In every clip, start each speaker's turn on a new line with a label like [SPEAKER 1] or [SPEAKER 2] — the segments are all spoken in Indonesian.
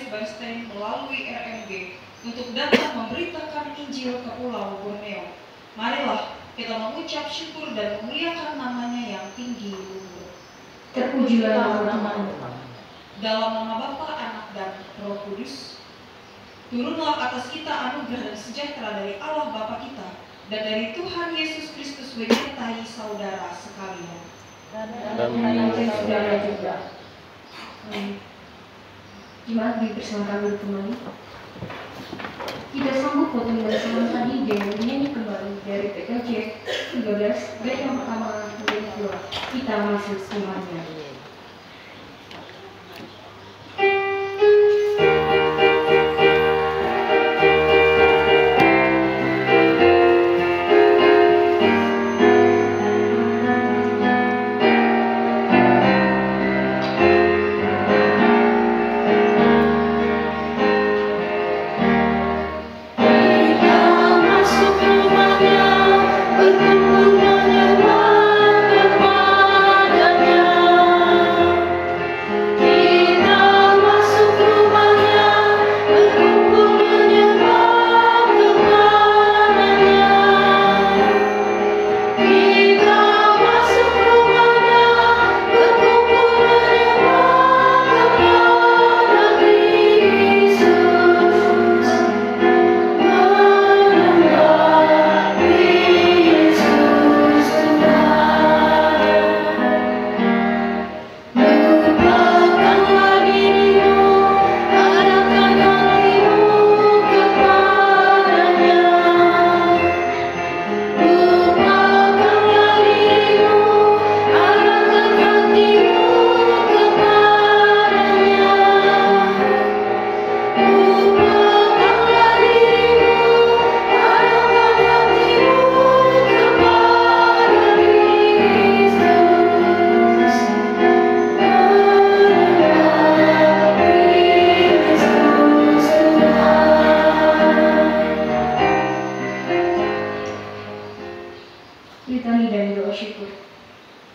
[SPEAKER 1] Bernstein melalui RMG untuk dapat memberitakan Injil ke Pulau Borneo. Marilah kita mengucap syukur dan memuliakan namanya yang tinggi luhur.
[SPEAKER 2] Terpujilah nama Tuhan.
[SPEAKER 1] Dalam nama Bapa, Anak, dan Roh Kudus. Turunlah atas kita anugerah dan sejahtera dari Allah Bapa kita dan dari Tuhan Yesus Kristus menyertai saudara sekalian.
[SPEAKER 2] Dan menyertai saudara juga. Jemaat dipersilakan duduk kembali. Kita sambut potong bersama tadi dengan nyanyi kembali dari PKJ 13 bait yang pertama dan kedua. Kita masuk semuanya. Litani dan doa syukur.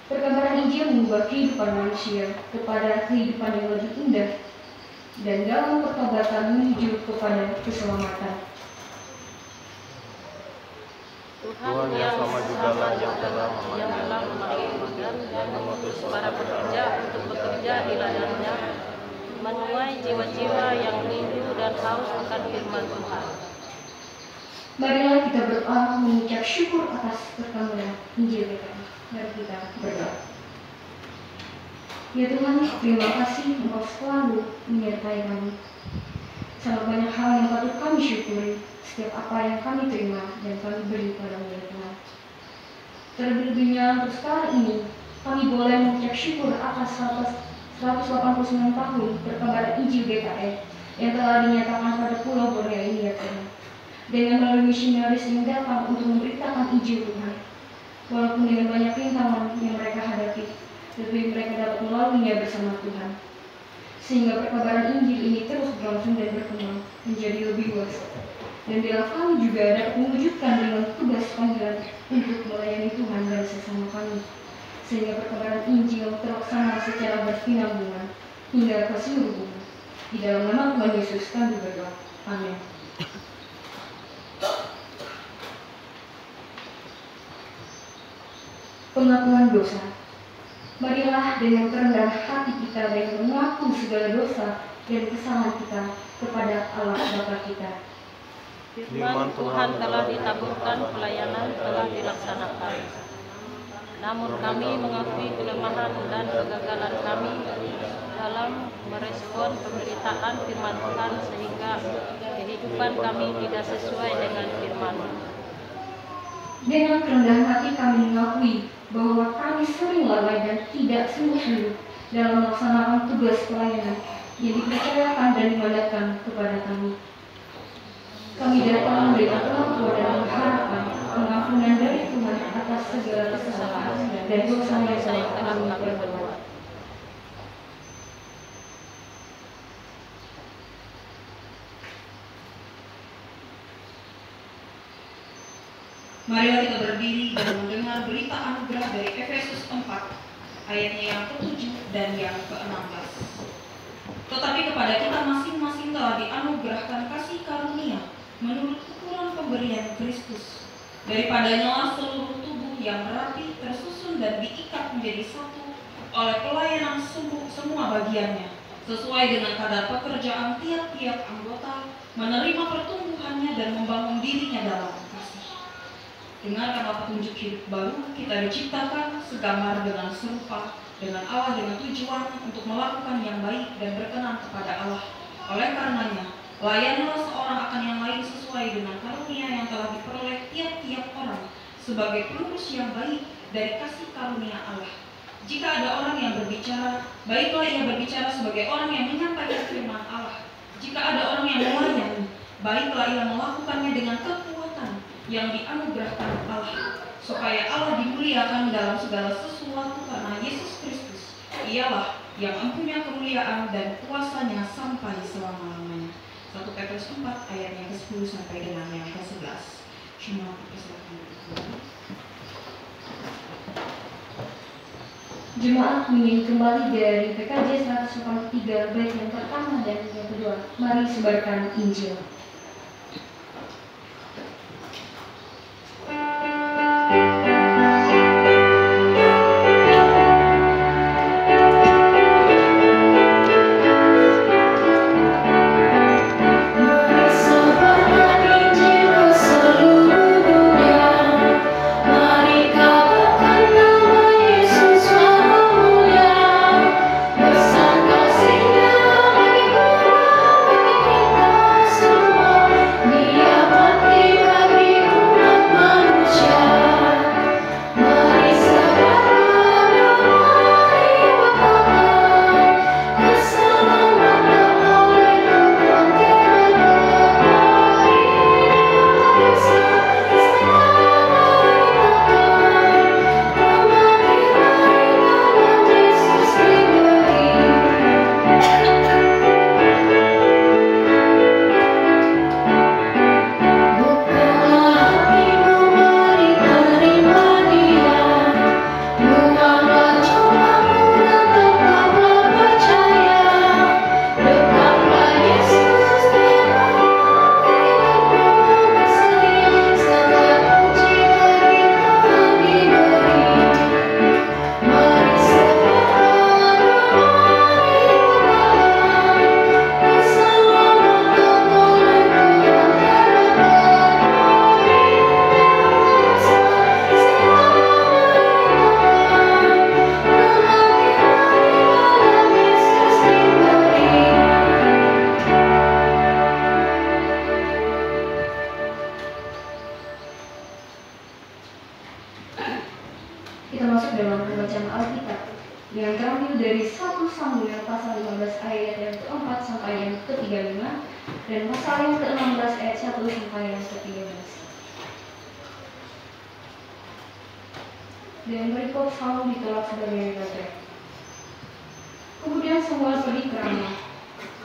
[SPEAKER 2] Perkabaran Injil mengubah kehidupan manusia kepada kehidupan yang lebih indah dan dalam pertobatan menuju kepada keselamatan.
[SPEAKER 3] Tuhan yang sama jugalah yang telah memanggil dan mengutus para pekerja untuk bekerja di ladangnya, menuai jiwa-jiwa yang rindu dan haus akan firman Tuhan.
[SPEAKER 2] Marilah kita berdoa mengucap syukur atas perkembangan Injil kita. Mari kita berdoa. Ya Tuhan, terima kasih Engkau selalu menyertai kami. Sangat banyak hal yang patut kami syukuri setiap apa yang kami terima dan kami beri pada-Mu ya Tuhan. Terlebihnya untuk sekarang ini, kami boleh mengucap syukur atas 189 tahun perkembangan Injil GKI yang telah dinyatakan pada Pulau Borneo ini ya Tuhan. Dengan melalui misionaris yang datang untuk memberitakan Injil Tuhan. Walaupun dengan banyak rintangan yang mereka hadapi, tetapi mereka dapat melaluinya bersama Tuhan. Sehingga perkabaran Injil ini terus berlangsung dan berkembang menjadi lebih luas. Dan bila kami juga dapat mewujudkan dengan tugas panggilan untuk melayani Tuhan dan sesama kami. Sehingga perkabaran Injil terlaksana secara berkesinambungan hingga ke seluruh bumi. Di dalam nama Tuhan Yesus kami berdoa. Amin. Pengakuan dosa. Marilah dengan kerendahan hati kita dan mengaku segala dosa dan kesalahan kita kepada Allah Bapa kita.
[SPEAKER 3] Firman Tuhan telah ditaburkan, pelayanan telah dilaksanakan. Namun kami mengakui kelemahan dan kegagalan kami dalam merespon pemberitaan firman Tuhan sehingga kehidupan kami tidak sesuai dengan firman.
[SPEAKER 2] Dengan kerendahan hati kami mengakui bahwa kami sering lalai dan tidak sungguh-sungguh dalam melaksanakan tugas pelayanan yang dipercayakan dan dimandatkan kepada kami. Kami datang dengan pengakuan dan mengharapkan pengampunan dari Tuhan atas segala kesalahan dan dosa yang telah kami perbuat.
[SPEAKER 1] Marilah kita berdiri dan mendengar berita anugerah dari Efesus 4, ayatnya yang ke-7 dan yang ke-16. Tetapi kepada kita masing-masing telah dianugerahkan kasih karunia menurut ukuran pemberian Kristus. Daripadanya seluruh tubuh yang rapi tersusun dan diikat menjadi satu oleh pelayanan semua bagiannya, sesuai dengan kadar pekerjaan tiap-tiap anggota, menerima pertumbuhannya dan membangun dirinya dalam kasih. Dengarkanlah petunjuk hidup baru, kita diciptakan segambar dengan serupa dengan Allah dengan tujuan untuk melakukan yang baik dan berkenan kepada Allah. Oleh karenanya, layanilah seorang akan yang lain sesuai dengan karunia yang telah diperoleh tiap-tiap orang sebagai penerus yang baik dari kasih karunia Allah. Jika ada orang yang berbicara, baiklah ia berbicara sebagai orang yang menyampaikan firman Allah. Jika ada orang yang melayani, baiklah ia melakukannya dengan kekuatan yang dianugerahkan Allah, supaya Allah dimuliakan dalam segala sesuatu karena Yesus Kristus. Ialah yang mempunyai kemuliaan dan kuasanya sampai selama-lamanya. 1 Petrus 4 ayat yang ke-10 sampai dengan yang ke-11. Cuma persilakan.
[SPEAKER 2] Jemaat menyanyi kembali dari PKJ 183 bait yang pertama dan yang kedua. Mari sebarkan Injil. Kita masuk dalam pembacaan Alkitab yang terambil dari 1 Samuel pasal 15 ayat yang ke-4 sampai yang ke-35 dan pasal yang ke-16 ayat 1 sampai yang ke-13. Dan berikut Saul ditolak sebagai raja. Kemudian Samuel pergi ke Ramah,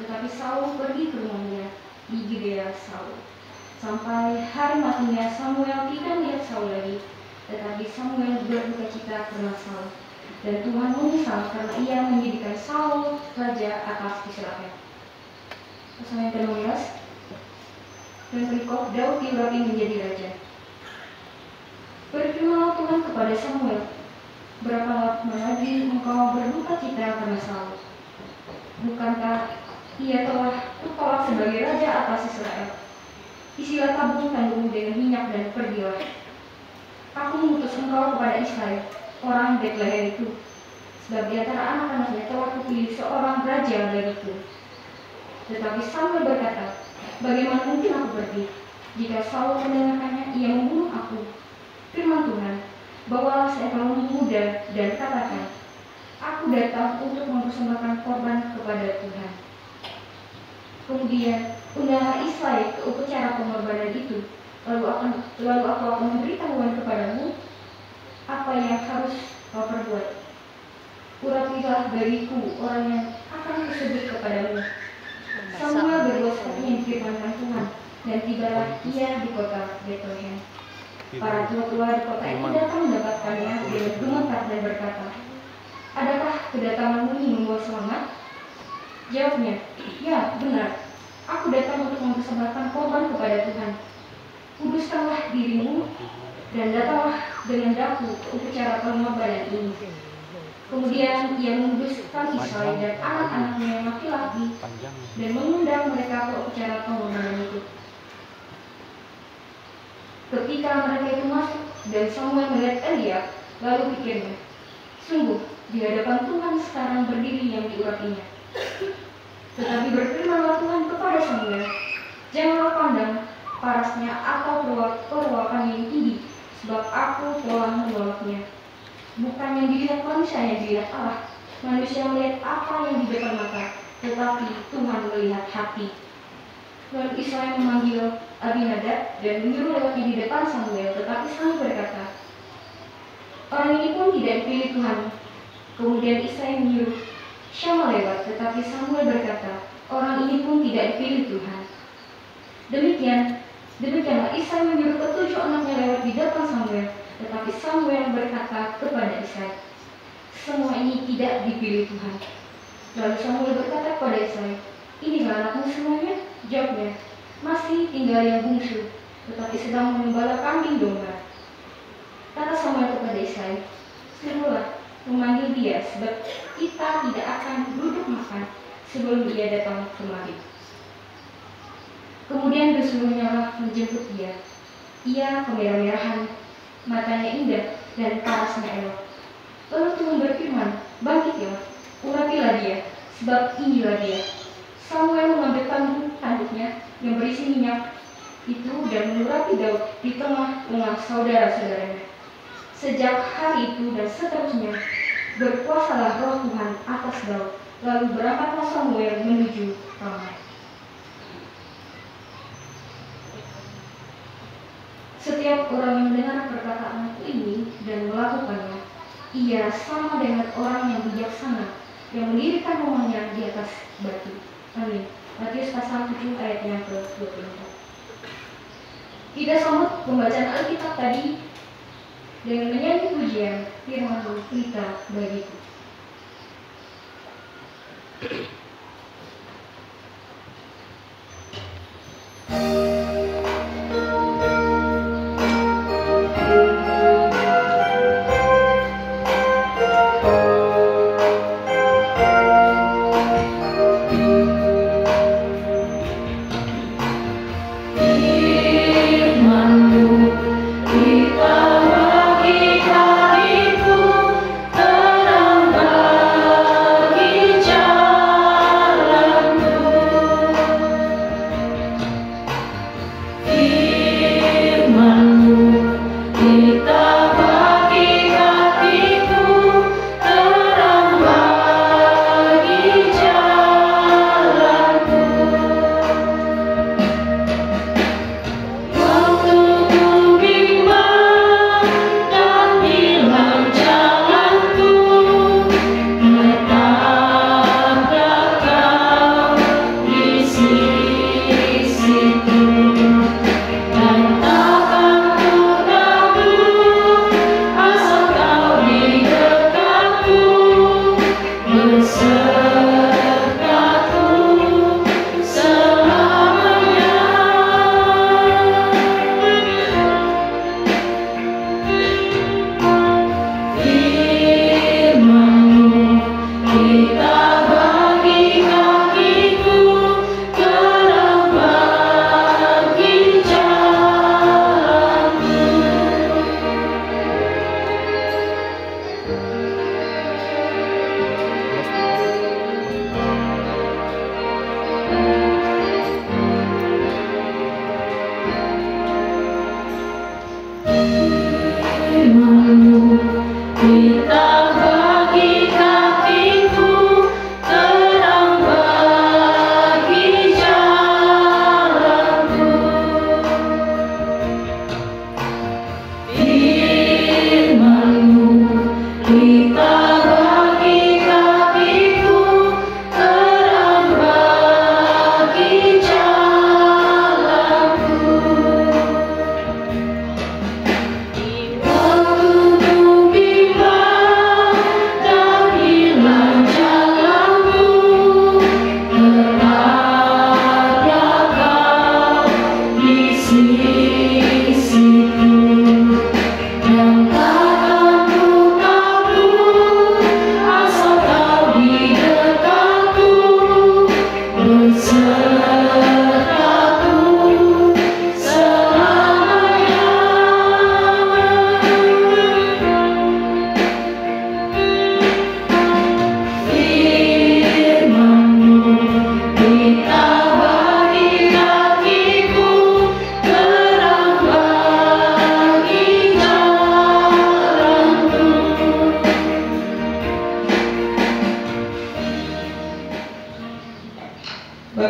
[SPEAKER 2] tetapi Saul pergi ke rumahnya di Gibea Saul. Sampai hari matinya Samuel tidak melihat Saul lagi. Tetapi Samuel berduka cita karena Saul, dan Tuhan menyesal karena ia menjadikan Saul raja atas Israel. Pasal yang ke-16. Dan berikut Daud diurapi menjadi raja. Berfirmanlah Tuhan kepada Samuel, berapa lama lagi engkau berduka cita karena Saul? Bukankah ia telah kutolak sebagai raja atas Israel? Isilah tabung tandukmu dengan minyak dan pergilah. Aku mengutus engkau kepada Israel, orang Betlehem itu, sebab di antara anak-anaknya telah kupilih seorang raja bagiku. Tetapi Samuel berkata, bagaimana mungkin aku pergi? Jika Saul mendengarkannya, ia membunuh aku. Firman Tuhan, bawalah seekor lembu muda dan katakan, aku datang untuk mempersembahkan korban kepada Tuhan. Kemudian undanglah Israel ke upacara pengorbanan itu. Lalu aku akan memberitahuan kepadamu apa yang harus kau perbuat. Urapilah bagiku orang yang akan kusebut kepadamu. Samuel berbuat seperti yang difirmankan Tuhan, dan tibalah ia di kota Betlehem. Para tua-tua di kota itu datang mendapatkannya dengan gemetar dan berkata, adakah kedatanganmu ini membawa selamat? Jawabnya, ya benar. Aku datang untuk mempersembahkan korban kepada Tuhan. Kuduskanlah dirimu dan datanglah dengan daku ke upacara pengorbanan ini. Kemudian ia menguduskan Ishai dan anak-anaknya yang laki-laki dan mengundang mereka ke upacara pengorbanan itu. Ketika mereka itu masuk dan Samuel melihat Eliab, lalu pikirnya, sungguh di hadapan Tuhan sekarang berdiri yang diurapinya. Tetapi berfirmanlah Tuhan kepada Samuel, janganlah pandang parasnya atau perawakannya yang tinggi, sebab aku telah menolaknya. Bukan yang dilihat manusia yang dilihat Allah. Manusia melihat apa yang di depan mata, tetapi Tuhan melihat hati. Lalu Ishai memanggil Abinadab dan menyuruh lewatnya di depan Samuel, tetapi Samuel berkata, orang ini pun tidak dipilih Tuhan. Kemudian Ishai menyuruh Syama lewat, tetapi Samuel berkata, orang ini pun tidak dipilih Tuhan. Demikianlah Ishai menyuruh ketujuh anaknya lewat di depan Samuel, tetapi Samuel berkata kepada Ishai, semua ini tidak dipilih Tuhan. Lalu Samuel berkata kepada Ishai, inilah anakmu semuanya? Jawabnya, masih tinggal yang bungsu, tetapi sedang mengembala kambing domba. Kata Samuel kepada Ishai, suruhlah memanggil dia, sebab kita tidak akan duduk makan sebelum dia datang kemari. Kemudian disuruhnyalah menjemput dia. Ia kemerah-merahan, matanya indah dan parasnya elok. Lalu Tuhan berfirman, bangkitlah, urapilah dia, sebab inilah dia. Samuel mengambil tanduknya yang berisi minyak itu dan mengurapi Daud di tengah-tengah saudara-saudaranya. Sejak hari itu dan seterusnya, berkuasalah roh Tuhan atas Daud. Lalu berangkatlah Samuel menuju Rama. Setiap orang yang mendengar perkataanku ini dan melakukannya, ia sama dengan orang yang bijaksana yang mendirikan rumahnya di atas batu. Amin. Matius pasal 7 ayatnya ke-24. Kita sambut pembacaan Alkitab tadi dengan menyanyi pujian firman-Mu kita bagiku.
[SPEAKER 3] Terang bagi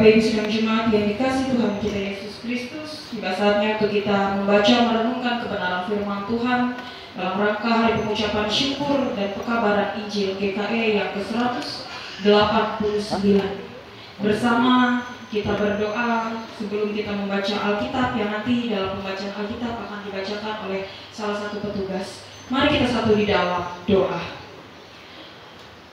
[SPEAKER 1] Ibu sidang jemaat yang dikasihi Tuhan kita Yesus Kristus, tiba saatnya untuk kita membaca merenungkan kebenaran firman Tuhan dalam rangka hari pengucapan syukur dan pekabaran Injil GKE yang ke-189. Bersama kita berdoa sebelum kita membaca Alkitab yang nanti dalam pembacaan Alkitab akan dibacakan oleh salah satu petugas. Mari kita satu di dalam doa.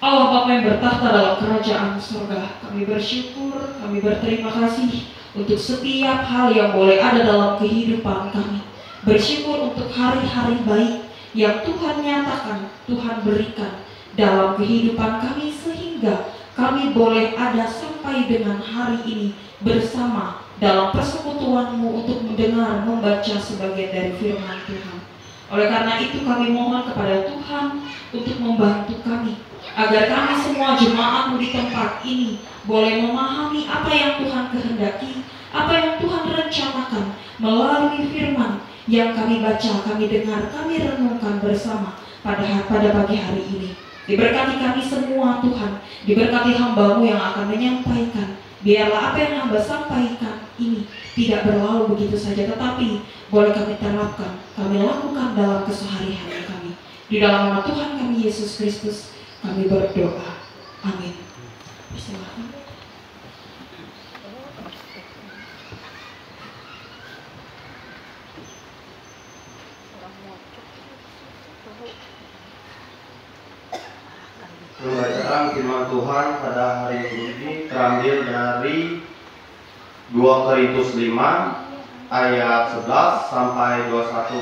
[SPEAKER 1] Allah Bapa yang bertahta dalam kerajaan surga, kami bersyukur, kami berterima kasih untuk setiap hal yang boleh ada dalam kehidupan kami. Bersyukur untuk hari-hari baik yang Tuhan nyatakan, Tuhan berikan dalam kehidupan kami sehingga kami boleh ada sampai dengan hari ini bersama dalam persekutuan-Mu untuk mendengar, membaca sebagian dari firman Tuhan. Oleh karena itu kami mohon kepada Tuhan untuk membantu kami agar kami semua jemaat-Mu di tempat ini boleh memahami apa yang Tuhan kehendaki, apa yang Tuhan rencanakan melalui firman yang kami baca, kami dengar, kami renungkan bersama pada pagi hari ini. Diberkati kami semua Tuhan, diberkati hamba-Mu yang akan menyampaikan. Biarlah apa yang hamba sampaikan ini tidak berlalu begitu saja, tetapi boleh kami terapkan, kami lakukan dalam keseharian kami. Di dalam nama Tuhan kami Yesus Kristus kami berdoa. Amin. Silakan.
[SPEAKER 4] Pembacaan firman Tuhan pada hari ini terambil dari 2 Korintus 5 ayat 11 sampai 21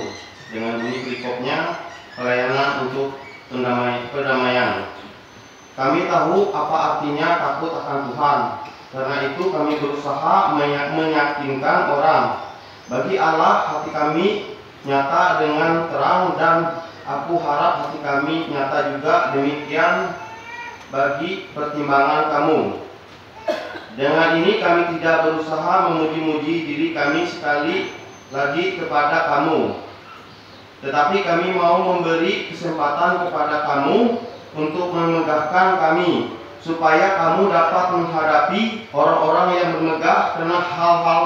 [SPEAKER 4] dengan bunyi berikutnya, pelayanan untuk perdamaian. Kami tahu apa artinya takut akan Tuhan, karena itu kami berusaha meyakinkan orang. Bagi Allah hati kami nyata dengan terang, dan aku harap hati kami nyata juga demikian bagi pertimbangan kamu. Dengan ini kami tidak berusaha memuji-muji diri kami sekali lagi kepada kamu, tetapi kami mau memberi kesempatan kepada kamu untuk memegahkan kami, supaya kamu dapat menghadapi orang-orang yang bermegah karena hal-hal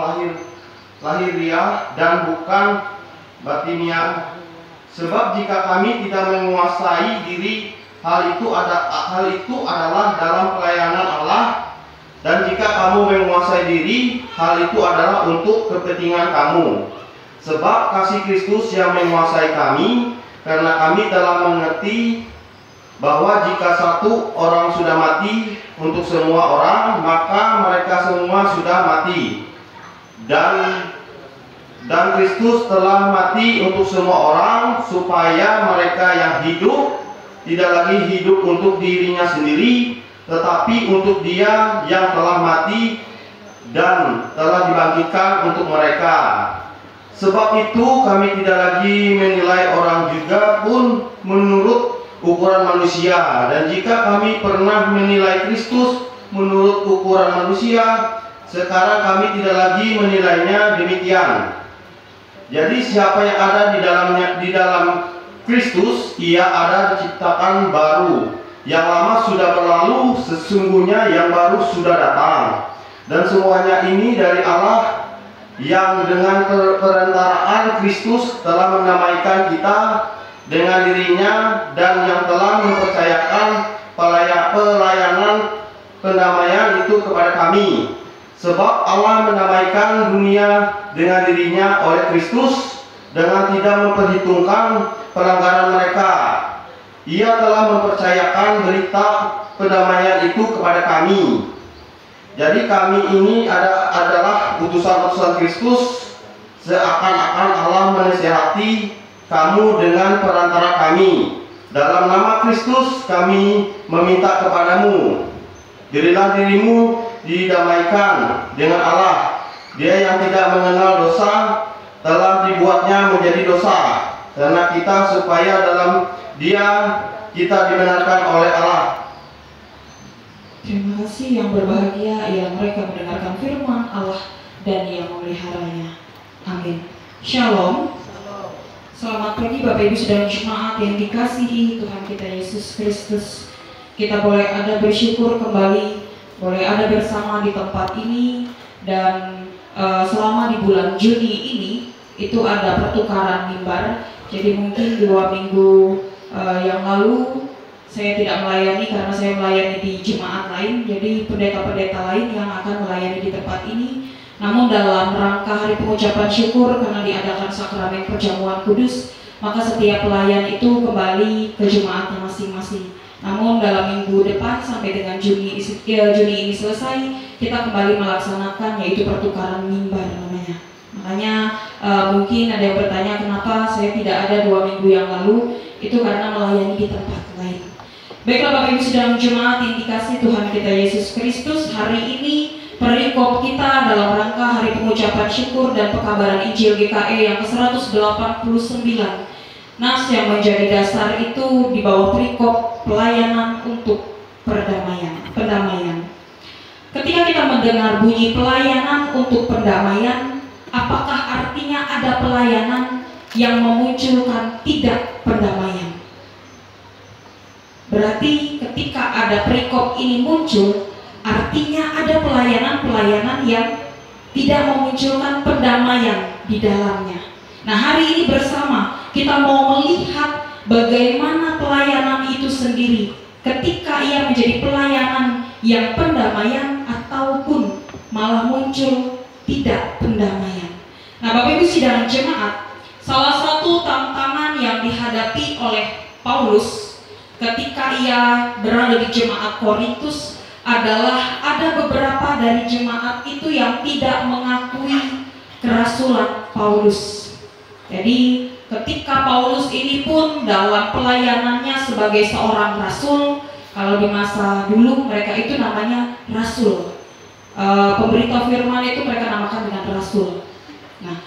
[SPEAKER 4] lahiriah dan bukan batiniah. Sebab jika kami tidak menguasai diri, hal itu adalah dalam pelayanan Allah, dan jika kamu menguasai diri, hal itu adalah untuk kepentingan kamu. Sebab kasih Kristus yang menguasai kami, karena kami telah mengerti bahwa jika satu orang sudah mati untuk semua orang, maka mereka semua sudah mati. Dan Kristus telah mati untuk semua orang, supaya mereka yang hidup tidak lagi hidup untuk dirinya sendiri, tetapi untuk Dia yang telah mati dan telah dibangkitkan untuk mereka. Sebab itu kami tidak lagi menilai orang juga pun menurut ukuran manusia. Dan jika kami pernah menilai Kristus menurut ukuran manusia, sekarang kami tidak lagi menilainya demikian. Jadi siapa yang ada di dalam Kristus, ia ada diciptakan baru. Yang lama sudah berlalu, sesungguhnya yang baru sudah datang. Dan semuanya ini dari Allah, yang dengan perantaraan Kristus telah mendamaikan kita dengan dirinya, dan yang telah mempercayakan pelayanan pendamaian itu kepada kami. Sebab Allah mendamaikan dunia dengan dirinya oleh Kristus, dengan tidak memperhitungkan pelanggaran mereka. Ia telah mempercayakan berita pendamaian itu kepada kami. Jadi kami ini adalah utusan-utusan Kristus, seakan-akan Allah menasihati kamu dengan perantara kami. Dalam nama Kristus kami meminta kepadamu, jadilah dirimu didamaikan dengan Allah. Dia yang tidak mengenal dosa telah dibuatnya menjadi dosa, karena kita supaya dalam Dia kita dibenarkan oleh Allah.
[SPEAKER 1] Terima kasih yang berbahagia yang mereka mendengarkan firman Allah dan yang memeliharanya. Amin. Shalom. Selamat pagi Bapak Ibu Saudara jemaat yang dikasihi Tuhan kita Yesus Kristus. Kita boleh ada bersyukur kembali boleh ada bersama di tempat ini. Dan selama di bulan Juni ini itu ada pertukaran mimbar. Jadi mungkin 2 minggu yang lalu saya tidak melayani karena saya melayani di jemaat lain. Jadi pendeta-pendeta lain yang akan melayani di tempat ini. Namun dalam rangka hari pengucapan syukur karena diadakan sakramen perjamuan kudus, maka setiap pelayan itu kembali ke jemaatnya masing-masing. Namun dalam minggu depan sampai dengan Juni ini selesai, kita kembali melaksanakan yaitu pertukaran mimbar namanya. Makanya mungkin ada yang bertanya kenapa saya tidak ada 2 minggu yang lalu. Itu karena melayani di tempat lain. Baiklah Bapak Ibu Sidang Jemaat yang dikasihi Tuhan kita Yesus Kristus, hari ini perikop kita dalam rangka hari pengucapan syukur dan pekabaran Injil GKE yang ke-189. Nas yang menjadi dasar itu di bawah perikop pelayanan untuk pendamaian. Ketika kita mendengar bunyi pelayanan untuk pendamaian, apakah artinya ada pelayanan yang memunculkan tidak pendamaian? Berarti ketika ada perikop ini muncul, artinya ada pelayanan-pelayanan yang tidak memunculkan pendamaian di dalamnya. Nah, hari ini bersama kita mau melihat bagaimana pelayanan itu sendiri, ketika ia menjadi pelayanan yang pendamaian ataupun malah muncul tidak pendamaian. Nah, Bapak Ibu Sidang Jemaat, salah satu tantangan yang dihadapi oleh Paulus ketika ia berada di jemaat Korintus adalah ada beberapa dari jemaat itu yang tidak mengakui kerasulan Paulus. Jadi ketika Paulus ini pun dalam pelayanannya sebagai seorang rasul, kalau di masa dulu mereka itu namanya rasul. Pemberita firman itu mereka namakan dengan rasul. Nah,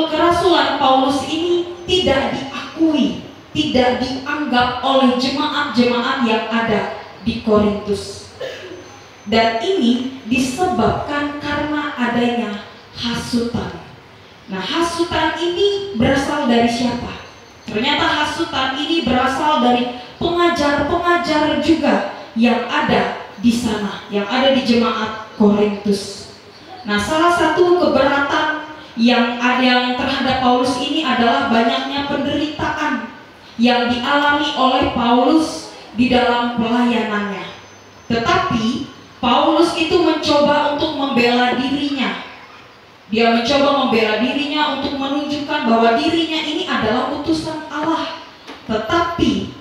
[SPEAKER 1] kerasulan Paulus ini tidak diakui, tidak dianggap oleh jemaat-jemaat yang ada di Korintus. Dan ini disebabkan karena adanya hasutan. Nah, hasutan ini berasal dari siapa? Ternyata hasutan ini berasal dari pengajar-pengajar juga yang ada di sana, yang ada di jemaat Korintus. Nah, salah satu keberatan yang ada terhadap Paulus ini adalah banyaknya penderitaan yang dialami oleh Paulus di dalam pelayanannya. Tetapi Paulus itu mencoba untuk membela dirinya. Dia mencoba membela dirinya untuk menunjukkan bahwa dirinya ini adalah utusan Allah. Tetapi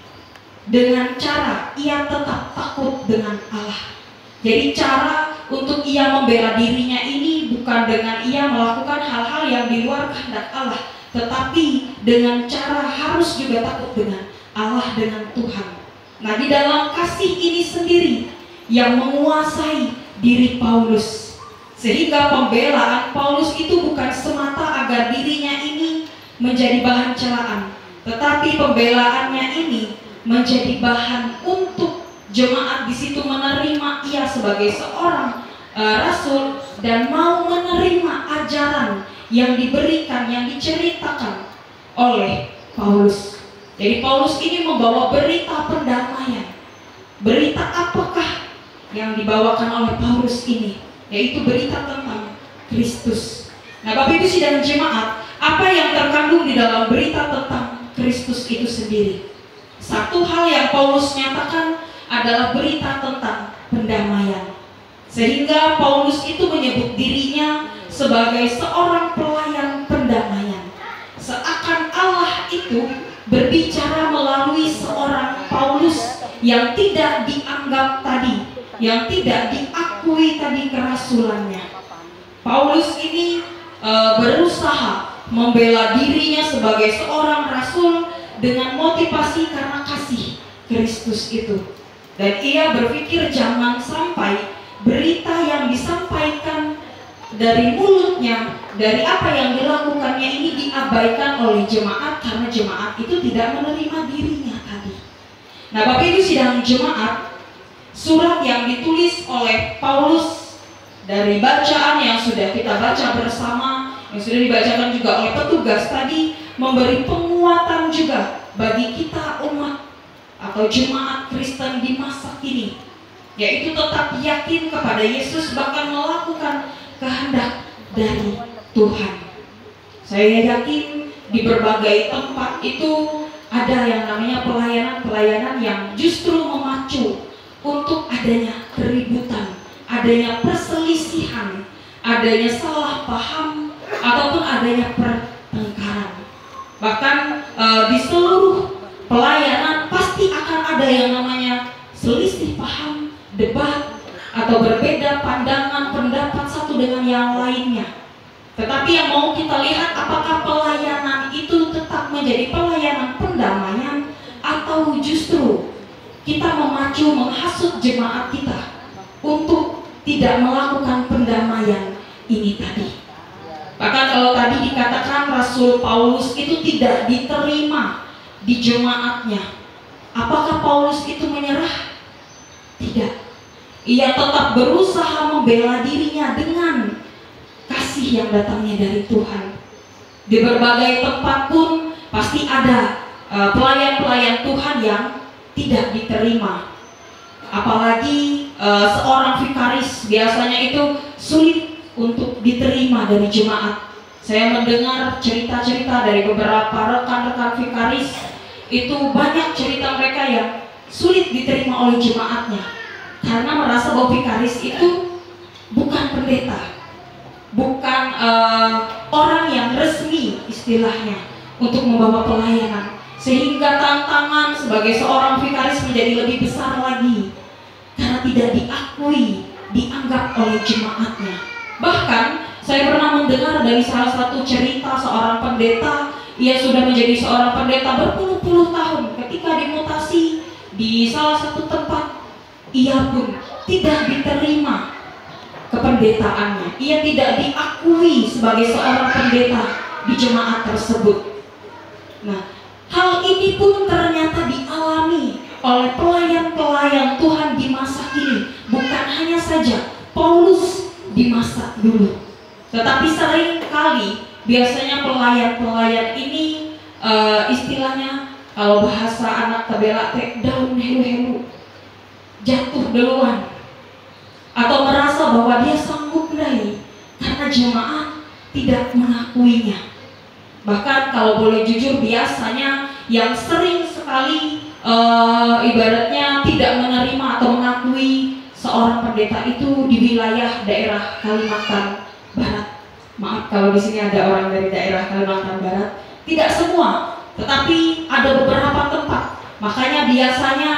[SPEAKER 1] dengan cara ia tetap takut dengan Allah. Jadi cara untuk ia membela dirinya ini bukan dengan ia melakukan hal-hal yang di luar kehendak Allah, tetapi dengan cara harus juga takut dengan Allah, dengan Tuhan. Nah, di dalam kasih ini sendiri yang menguasai diri Paulus, sehingga pembelaan Paulus itu bukan semata agar dirinya ini menjadi bahan celaan, tetapi pembelaannya ini menjadi bahan untuk jemaat di situ menerima ia sebagai seorang rasul dan mau menerima ajaran yang diberikan, yang diceritakan oleh Paulus. Jadi Paulus ini membawa berita pendamaian. Berita apakah yang dibawakan oleh Paulus ini? Yaitu berita tentang Kristus. Nah, Bapak Ibu Sidang Jemaat, apa yang terkandung di dalam berita tentang Kristus itu sendiri? Satu hal yang Paulus nyatakan adalah berita tentang pendamaian. Sehingga Paulus itu menyebut dirinya sebagai seorang pelayan pendamaian. Seakan Allah itu berbicara melalui seorang Paulus yang tidak dianggap tadi, yang tidak diakui tadi kerasulannya. Paulus ini berusaha membela dirinya sebagai seorang rasul dengan motivasi karena kasih Kristus itu. Dan ia berpikir jangan sampai berita yang disampaikan dari mulutnya, dari apa yang dilakukannya ini diabaikan oleh jemaat karena jemaat itu tidak menerima dirinya tadi. Nah, Bapak Ibu Sidang Jemaat, surat yang ditulis oleh Paulus dari bacaan yang sudah kita baca bersama, yang sudah dibacakan juga oleh petugas tadi, memberi penguatan juga bagi kita umat atau jemaat Kristen di masa kini, yaitu tetap yakin kepada Yesus, bahkan melakukan kehendak dari Tuhan. Saya yakin di berbagai tempat itu ada yang namanya pelayanan-pelayanan yang justru memacu untuk adanya keributan, adanya perselisihan, adanya salah paham, ataupun adanya pertengkaran. Bahkan di seluruh pelayanan pasti akan ada yang namanya selisih paham, debat, atau berbeda pandangan pendapat satu dengan yang lainnya. Tetapi yang mau kita lihat, apakah pelayanan itu tetap menjadi pelayanan pendamaian, atau justru kita memacu, menghasut jemaat kita untuk tidak melakukan pendamaian ini tadi. Bahkan kalau tadi dikatakan Rasul Paulus itu tidak diterima di jemaatnya, apakah Paulus itu menyerah? Tidak. Ia tetap berusaha membela dirinya dengan kasih yang datangnya dari Tuhan. Di berbagai tempat pun pasti ada pelayan-pelayan Tuhan yang tidak diterima. Apalagi seorang vikaris biasanya itu sulit untuk diterima dari jemaat. Saya mendengar cerita-cerita dari beberapa rekan-rekan vikaris, itu banyak cerita mereka yang sulit diterima oleh jemaatnya karena merasa bahwa vikaris itu bukan pendeta, bukan orang yang resmi istilahnya untuk membawa pelayanan, sehingga tantangan sebagai seorang vikaris menjadi lebih besar lagi karena tidak diakui, dianggap oleh jemaatnya. Bahkan saya pernah mendengar dari salah satu cerita seorang pendeta, ia sudah menjadi seorang pendeta berpuluh-puluh tahun. Ketika dimutasi di salah satu tempat, ia pun tidak diterima kependetaannya. Ia tidak diakui sebagai seorang pendeta di jemaat tersebut. Nah, hal ini pun ternyata dialami oleh pelayan-pelayan Tuhan di masa kini. Bukan hanya saja Paulus di masa dulu, tetapi sering kali biasanya pelayan-pelayan ini istilahnya kalau bahasa anak tabela daun helu-helu, jatuh duluan, atau merasa bahwa dia sanggup lagi karena jemaat tidak mengakuinya. Bahkan kalau boleh jujur, biasanya yang sering sekali ibaratnya tidak menerima atau mengakui seorang pendeta itu di wilayah daerah Kalimantan Barat. Maaf kalau di sini ada orang dari daerah Kalimantan Barat. Tidak semua, tetapi ada beberapa tempat. Makanya biasanya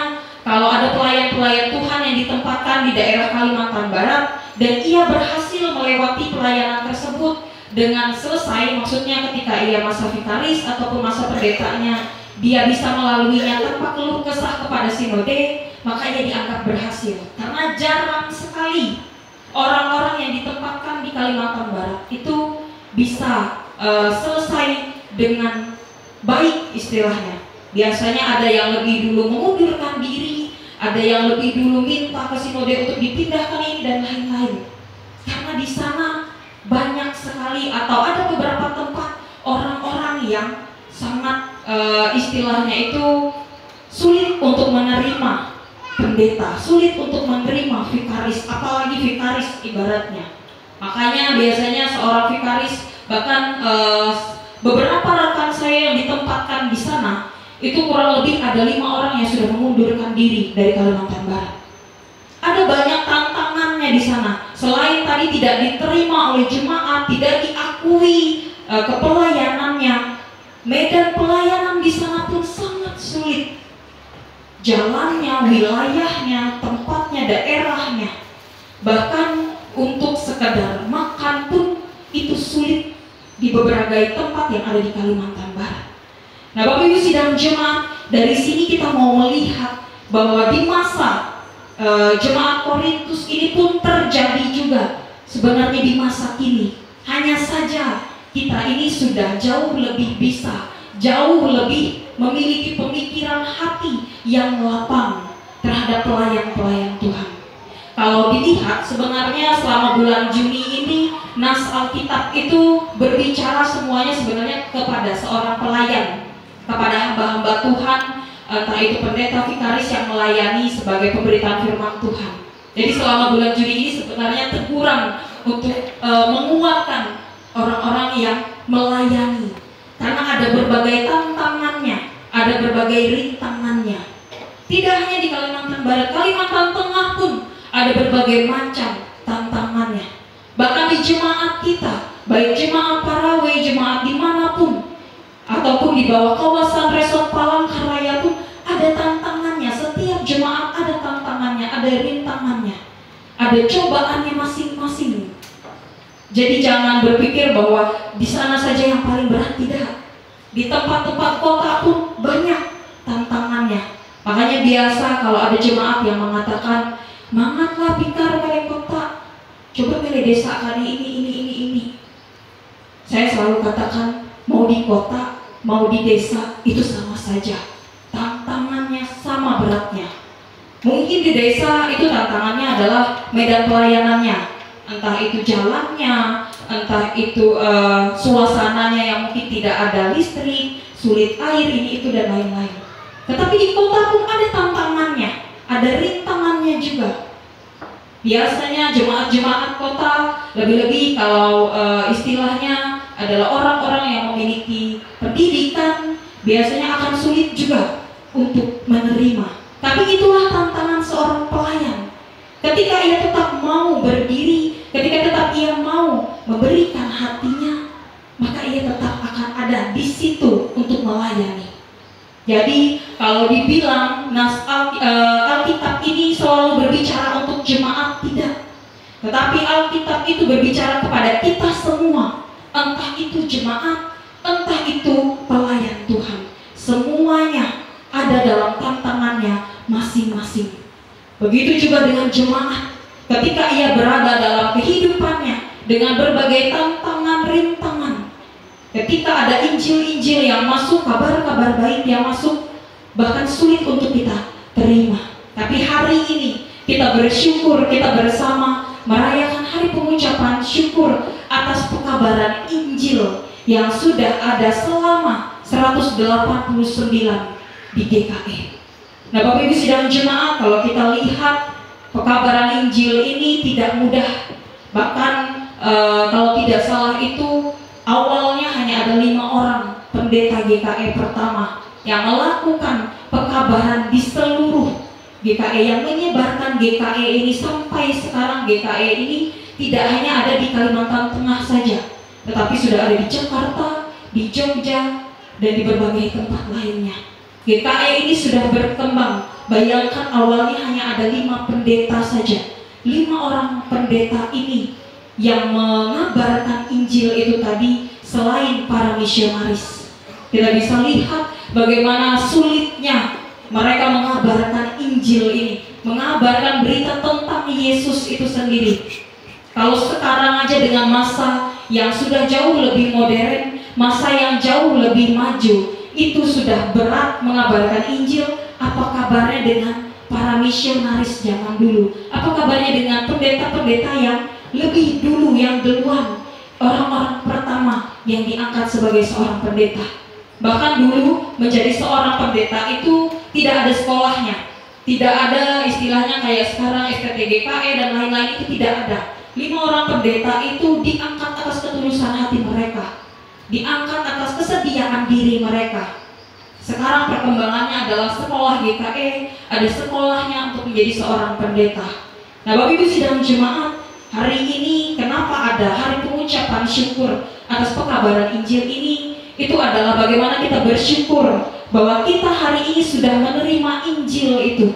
[SPEAKER 1] kalau ada pelayan-pelayan Tuhan yang ditempatkan di daerah Kalimantan Barat dan ia berhasil melewati pelayanan tersebut dengan selesai, maksudnya ketika ia masa vikaris ataupun masa pendetanya, dia bisa melaluinya tanpa keluh kesah kepada sinode, makanya dianggap berhasil. Karena jarang sekali orang-orang yang ditempatkan di Kalimantan Barat itu bisa selesai dengan baik istilahnya. Biasanya ada yang lebih dulu mengundurkan diri, ada yang lebih dulu minta ke sinode untuk dipindahkan ini dan lain-lain. Karena di sana banyak sekali atau ada beberapa tempat orang-orang yang sangat istilahnya itu sulit untuk menerima pendeta, sulit untuk menerima vikaris, apalagi vikaris ibaratnya. Makanya biasanya seorang vikaris, bahkan beberapa rekan saya yang ditempatkan di sana, itu kurang lebih ada 5 orang yang sudah mengundurkan diri dari Kalimantan Barat. Ada banyak tantangannya di sana. Selain tadi tidak diterima oleh jemaat, tidak diakui kepelayanannya, medan pelayanan di sana pun sangat sulit. Jalannya, wilayahnya, tempatnya, daerahnya, bahkan untuk sekedar makan pun itu sulit di beberapa tempat yang ada di Kalimantan Barat. Nah, Bapak Ibu sidang jemaat, dari sini kita mau melihat bahwa di masa jemaat Korintus ini pun terjadi juga sebenarnya di masa kini. Hanya saja kita ini sudah jauh lebih bisa, jauh lebih memiliki pemikiran hati yang lapang terhadap pelayan-pelayan Tuhan. Kalau dilihat sebenarnya selama bulan Juni ini, nas Alkitab itu berbicara semuanya sebenarnya kepada seorang pelayan, kepada hamba-hamba Tuhan, entah itu pendeta, vikaris yang melayani sebagai pemberitaan firman Tuhan. Jadi selama bulan Juli ini sebenarnya teguran untuk menguatkan orang-orang yang melayani, karena ada berbagai tantangannya, ada berbagai rintangannya. Tidak hanya di Kalimantan Barat, Kalimantan Tengah pun ada berbagai macam tantangannya. Bahkan di jemaat kita, baik jemaat Parawe, jemaat dimanapun, ataupun di bawah kawasan Resort Palangkaraya pun ada tantangannya. Setiap jemaat ada tantangannya, ada rintangannya, ada cobaannya masing-masing. Jadi jangan berpikir bahwa di sana saja yang paling berat, tidak. Di tempat-tempat kota pun banyak tantangannya. Makanya biasa kalau ada jemaat yang mengatakan, "Mangatlah Pikar kali kota, coba milih desa kali ini." Saya selalu katakan, mau di kota, mau di desa, itu sama saja. Tantangannya sama beratnya. Mungkin di desa itu tantangannya adalah medan pelayanannya, entah itu jalannya, entah itu suasananya yang mungkin tidak ada listrik, sulit air, ini itu dan lain-lain. Tetapi di kota pun ada tantangannya, ada rintangannya juga. Biasanya jemaat-jemaat kota, lebih-lebih kalau istilahnya adalah orang-orang yang memiliki pendidikan, biasanya akan sulit juga untuk menerima. Tapi itulah tantangan seorang pelayan. Ketika ia tetap mau berdiri, ketika tetap ia mau memberikan hatinya, maka ia tetap akan ada di situ untuk melayani. Jadi kalau dibilang Alkitab ini selalu berbicara untuk jemaat, tidak. Tetapi Alkitab itu berbicara kepada kita semua, entah itu jemaat, entah itu pelayan Tuhan. Semuanya ada dalam tantangannya masing-masing. Begitu juga dengan jemaat, ketika ia berada dalam kehidupannya dengan berbagai tantangan, rintangan. Ketika ada Injil-Injil yang masuk, kabar-kabar baik yang masuk, bahkan sulit untuk kita terima. Tapi hari ini kita bersyukur, kita bersama merayakan hari pengucapan syukur atas pekabaran Injil yang sudah ada selama 189 di GKE. Nah, Bapak Ibu sidang jemaat, kalau kita lihat pekabaran Injil ini tidak mudah. Bahkan kalau tidak salah itu awalnya hanya ada 5 orang pendeta GKE pertama yang melakukan pekabaran di seluruh GKE, yang menyebarkan GKE ini sampai sekarang. GKE ini tidak hanya ada di Kalimantan Tengah saja, tetapi sudah ada di Jakarta, di Jogja, dan di berbagai tempat lainnya. GKE ini sudah berkembang. Bayangkan awalnya hanya ada 5 pendeta saja. 5 orang pendeta ini yang mengabarkan Injil itu tadi, selain para misionaris. Kita bisa lihat bagaimana sulitnya mereka mengabarkan Injil ini, mengabarkan berita tentang Yesus itu sendiri. Kalau sekarang aja dengan masa yang sudah jauh lebih modern, masa yang jauh lebih maju, itu sudah berat mengabarkan Injil. Apa kabarnya dengan para misionaris zaman dulu? Apa kabarnya dengan pendeta-pendeta yang lebih dulu, yang duluan, orang-orang pertama yang diangkat sebagai seorang pendeta? Bahkan dulu menjadi seorang pendeta itu tidak ada sekolahnya, tidak ada istilahnya kayak sekarang STTGKE dan lain-lain, itu tidak ada. 5 orang pendeta itu diangkat atas ketulusan hati mereka, diangkat atas kesediaan diri mereka. Sekarang perkembangannya adalah sekolah GKE, ada sekolahnya untuk menjadi seorang pendeta. Nah, Bapak Ibu sidang jemaat, hari ini kenapa ada hari pengucapan syukur atas pekabaran Injil ini? Itu adalah bagaimana kita bersyukur bahwa kita hari ini sudah menerima Injil itu.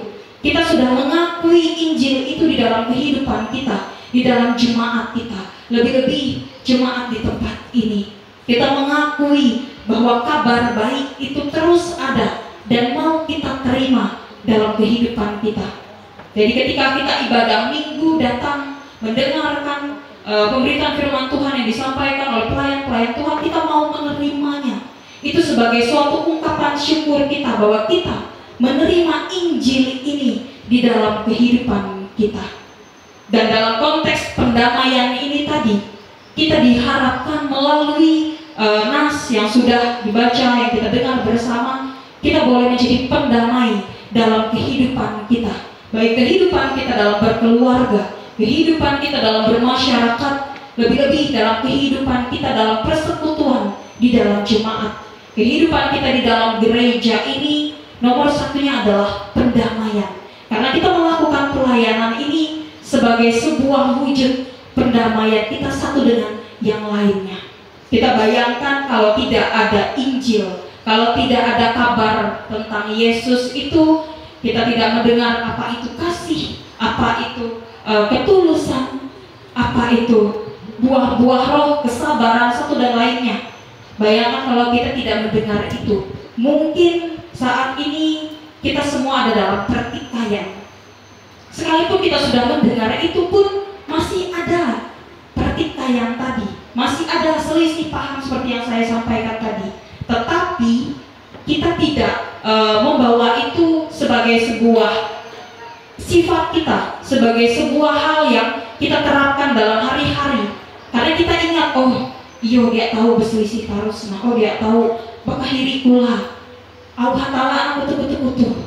[SPEAKER 1] Kita sudah mengakui Injil itu di dalam kehidupan kita, di dalam jemaat kita, lebih-lebih jemaat di tempat ini. Kita mengakui bahwa kabar baik itu terus ada dan mau kita terima dalam kehidupan kita. Jadi ketika kita ibadah minggu datang mendengarkan pemberitaan firman Tuhan yang disampaikan oleh pelayan-pelayan Tuhan, kita mau menerimanya. Itu sebagai suatu ungkapan syukur kita bahwa kita menerima Injil ini di dalam kehidupan kita. Dan dalam konteks pendamaian ini tadi, kita diharapkan melalui nas yang sudah dibaca, yang kita dengar bersama, kita boleh menjadi pendamai dalam kehidupan kita, baik kehidupan kita dalam berkeluarga, kehidupan kita dalam bermasyarakat, lebih-lebih dalam kehidupan kita dalam persekutuan di dalam jemaat, kehidupan kita di dalam gereja ini, nomor satunya adalah pendamaian. Karena kita melakukan pelayanan ini sebagai sebuah wujud pendamaian kita satu dengan yang lainnya. Kita bayangkan kalau tidak ada Injil, kalau tidak ada kabar tentang Yesus itu, kita tidak mendengar apa itu kasih, apa itu ketulusan, apa itu buah-buah roh, kesabaran satu dan lainnya. Bayangkan kalau kita tidak mendengar itu. Mungkin saat ini kita semua ada dalam pertikaian. Sekalipun kita sudah mendengar itu pun masih ada pertikaian tadi, masih ada selisih paham seperti yang saya sampaikan tadi. Tetapi kita tidak membawa itu sebagai sebuah sifat kita, sebagai sebuah hal yang kita terapkan dalam hari-hari. Karena kita ingat, oh iyo dia tahu berselisih tarus, nah oh dia tahu bakahiri kula, au hatala aku betul-betul.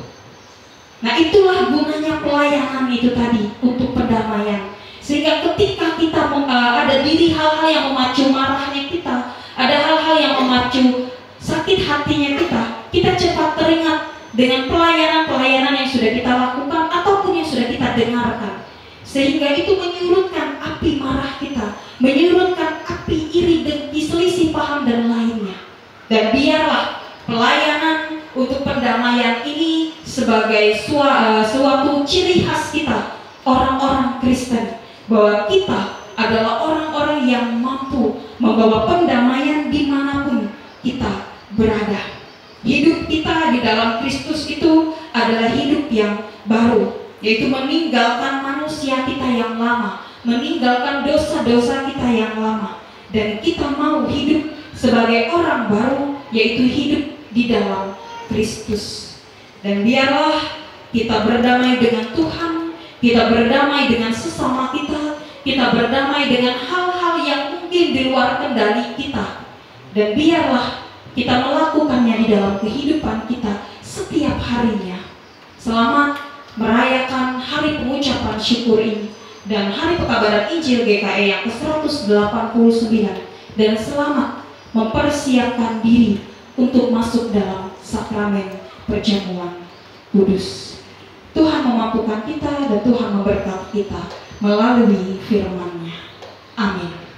[SPEAKER 1] Nah itulah gunanya pelayanan itu tadi, untuk pendamaian. Sehingga ketika kita ada diri hal-hal yang memacu marahnya kita, ada hal-hal yang memacu sakit hatinya kita cepat teringat dengan pelayanan-pelayanan yang sudah kita lakukan ataupun yang sudah kita dengarkan. Sehingga itu menyurutkan api marah kita, menyurutkan api iri, dengki, selisih paham dan lainnya. Dan biarlah pelayanan untuk pendamaian ini sebagai suatu ciri khas kita, orang-orang Kristen, bahwa kita adalah orang-orang yang mampu membawa pendamaian dimanapun kita berada. Hidup kita di dalam Kristus itu adalah hidup yang baru, yaitu meninggalkan manusia kita yang lama, meninggalkan dosa-dosa kita yang lama, dan kita mau hidup sebagai orang baru, yaitu hidup di dalam Kristus. Dan biarlah kita berdamai dengan Tuhan, kita berdamai dengan sesama kita berdamai dengan hal-hal yang mungkin di luar kendali kita, dan biarlah kita melakukannya di dalam kehidupan kita setiap harinya. Selamat merayakan hari pengucapan syukur ini dan hari pekabaran Injil GKE yang ke-189, dan selamat mempersiapkan diri untuk masuk dalam sakramen perjamuan kudus. Tuhan memampukan kita dan Tuhan memberkati kita melalui firman-Nya. Amin.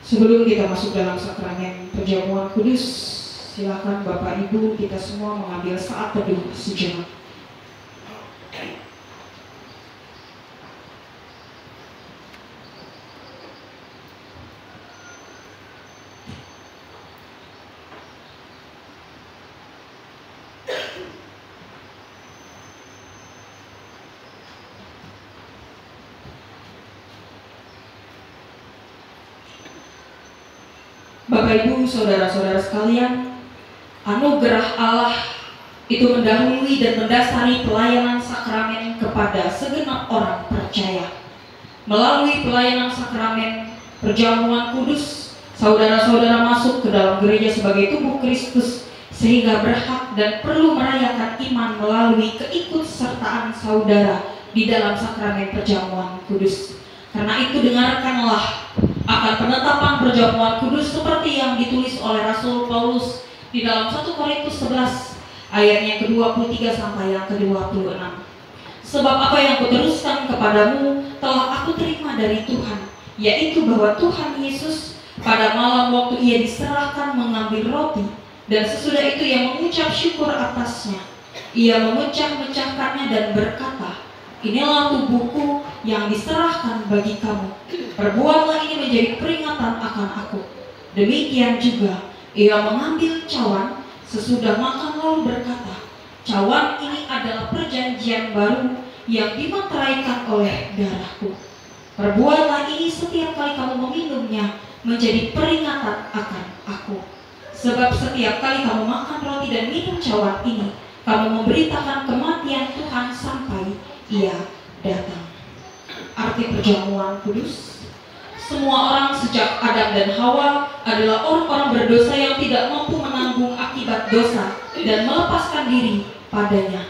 [SPEAKER 1] Sebelum kita masuk dalam sakramen perjamuan kudus, silakan Bapak Ibu kita semua mengambil saat teduh sejenak. Bapak Ibu, saudara-saudara sekalian, anugerah Allah itu mendahului dan mendasari pelayanan sakramen kepada segenap orang percaya. Melalui pelayanan sakramen perjamuan kudus, saudara-saudara masuk ke dalam gereja sebagai tubuh Kristus, sehingga berhak dan perlu merayakan iman melalui keikutsertaan saudara di dalam sakramen perjamuan kudus. Karena itu dengarkanlah akan penetapan perjamuan kudus seperti yang ditulis oleh Rasul Paulus di dalam 1 Korintus 11 ayat yang ke-23 sampai yang ke-26. Sebab apa yang kuteruskan kepadamu telah aku terima dari Tuhan, yaitu bahwa Tuhan Yesus pada malam waktu ia diserahkan mengambil roti, dan sesudah itu ia mengucap syukur atasnya. Ia memecah-mecahkannya dan berkata, "Inilah tubuhku yang diserahkan bagi kamu. Perbuatlah ini menjadi peringatan akan aku." Demikian juga ia mengambil cawan sesudah makan lalu berkata, "Cawan ini adalah perjanjian baru yang dimeteraikan oleh darahku. Perbuatlah ini setiap kali kamu meminumnya menjadi peringatan akan aku. Sebab setiap kali kamu makan roti dan minum cawan ini, kamu memberitakan kematian Tuhan sampai ia datang." Arti perjamuan kudus: semua orang sejak Adam dan Hawa adalah orang-orang berdosa yang tidak mampu menanggung akibat dosa dan melepaskan diri padanya.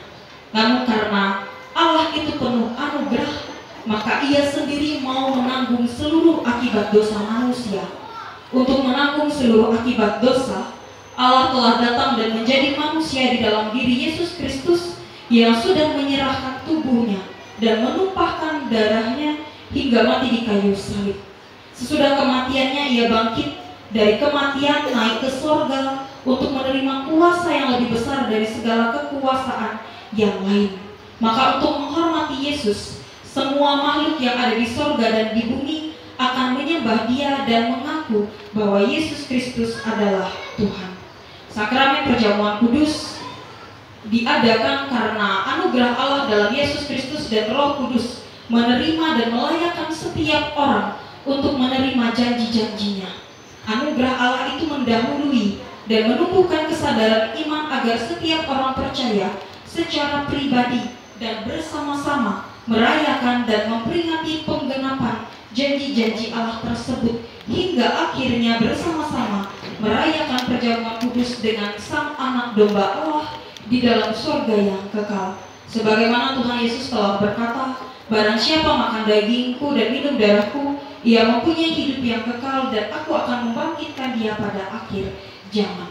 [SPEAKER 1] Namun karena Allah itu penuh anugerah, maka Ia sendiri mau menanggung seluruh akibat dosa manusia. Untuk menanggung seluruh akibat dosa, Allah telah datang dan menjadi manusia di dalam diri Yesus Kristus yang sudah menyerahkan tubuhnya dan menumpahkan darahnya hingga mati di kayu salib. Sesudah kematiannya Ia bangkit dari kematian, naik ke sorga untuk menerima kuasa yang lebih besar dari segala kekuasaan yang lain. Maka untuk menghormati Yesus, semua makhluk yang ada di sorga dan di bumi akan menyembah Dia dan mengaku bahwa Yesus Kristus adalah Tuhan. Sakramen perjamuan kudus diadakan karena anugerah Allah dalam Yesus Kristus dan Roh Kudus menerima dan melayakkan setiap orang untuk menerima janji-janjinya. Anugerah Allah itu mendahului dan menumbuhkan kesadaran iman agar setiap orang percaya secara pribadi dan bersama-sama merayakan dan memperingati penggenapan janji-janji Allah tersebut hingga akhirnya bersama-sama merayakan perjamuan kudus dengan Sang Anak Domba Allah di dalam surga yang kekal. Sebagaimana Tuhan Yesus telah berkata, "Barang siapa makan dagingku dan minum darahku, ia mempunyai hidup yang kekal dan aku akan membangkitkan dia pada akhir zaman."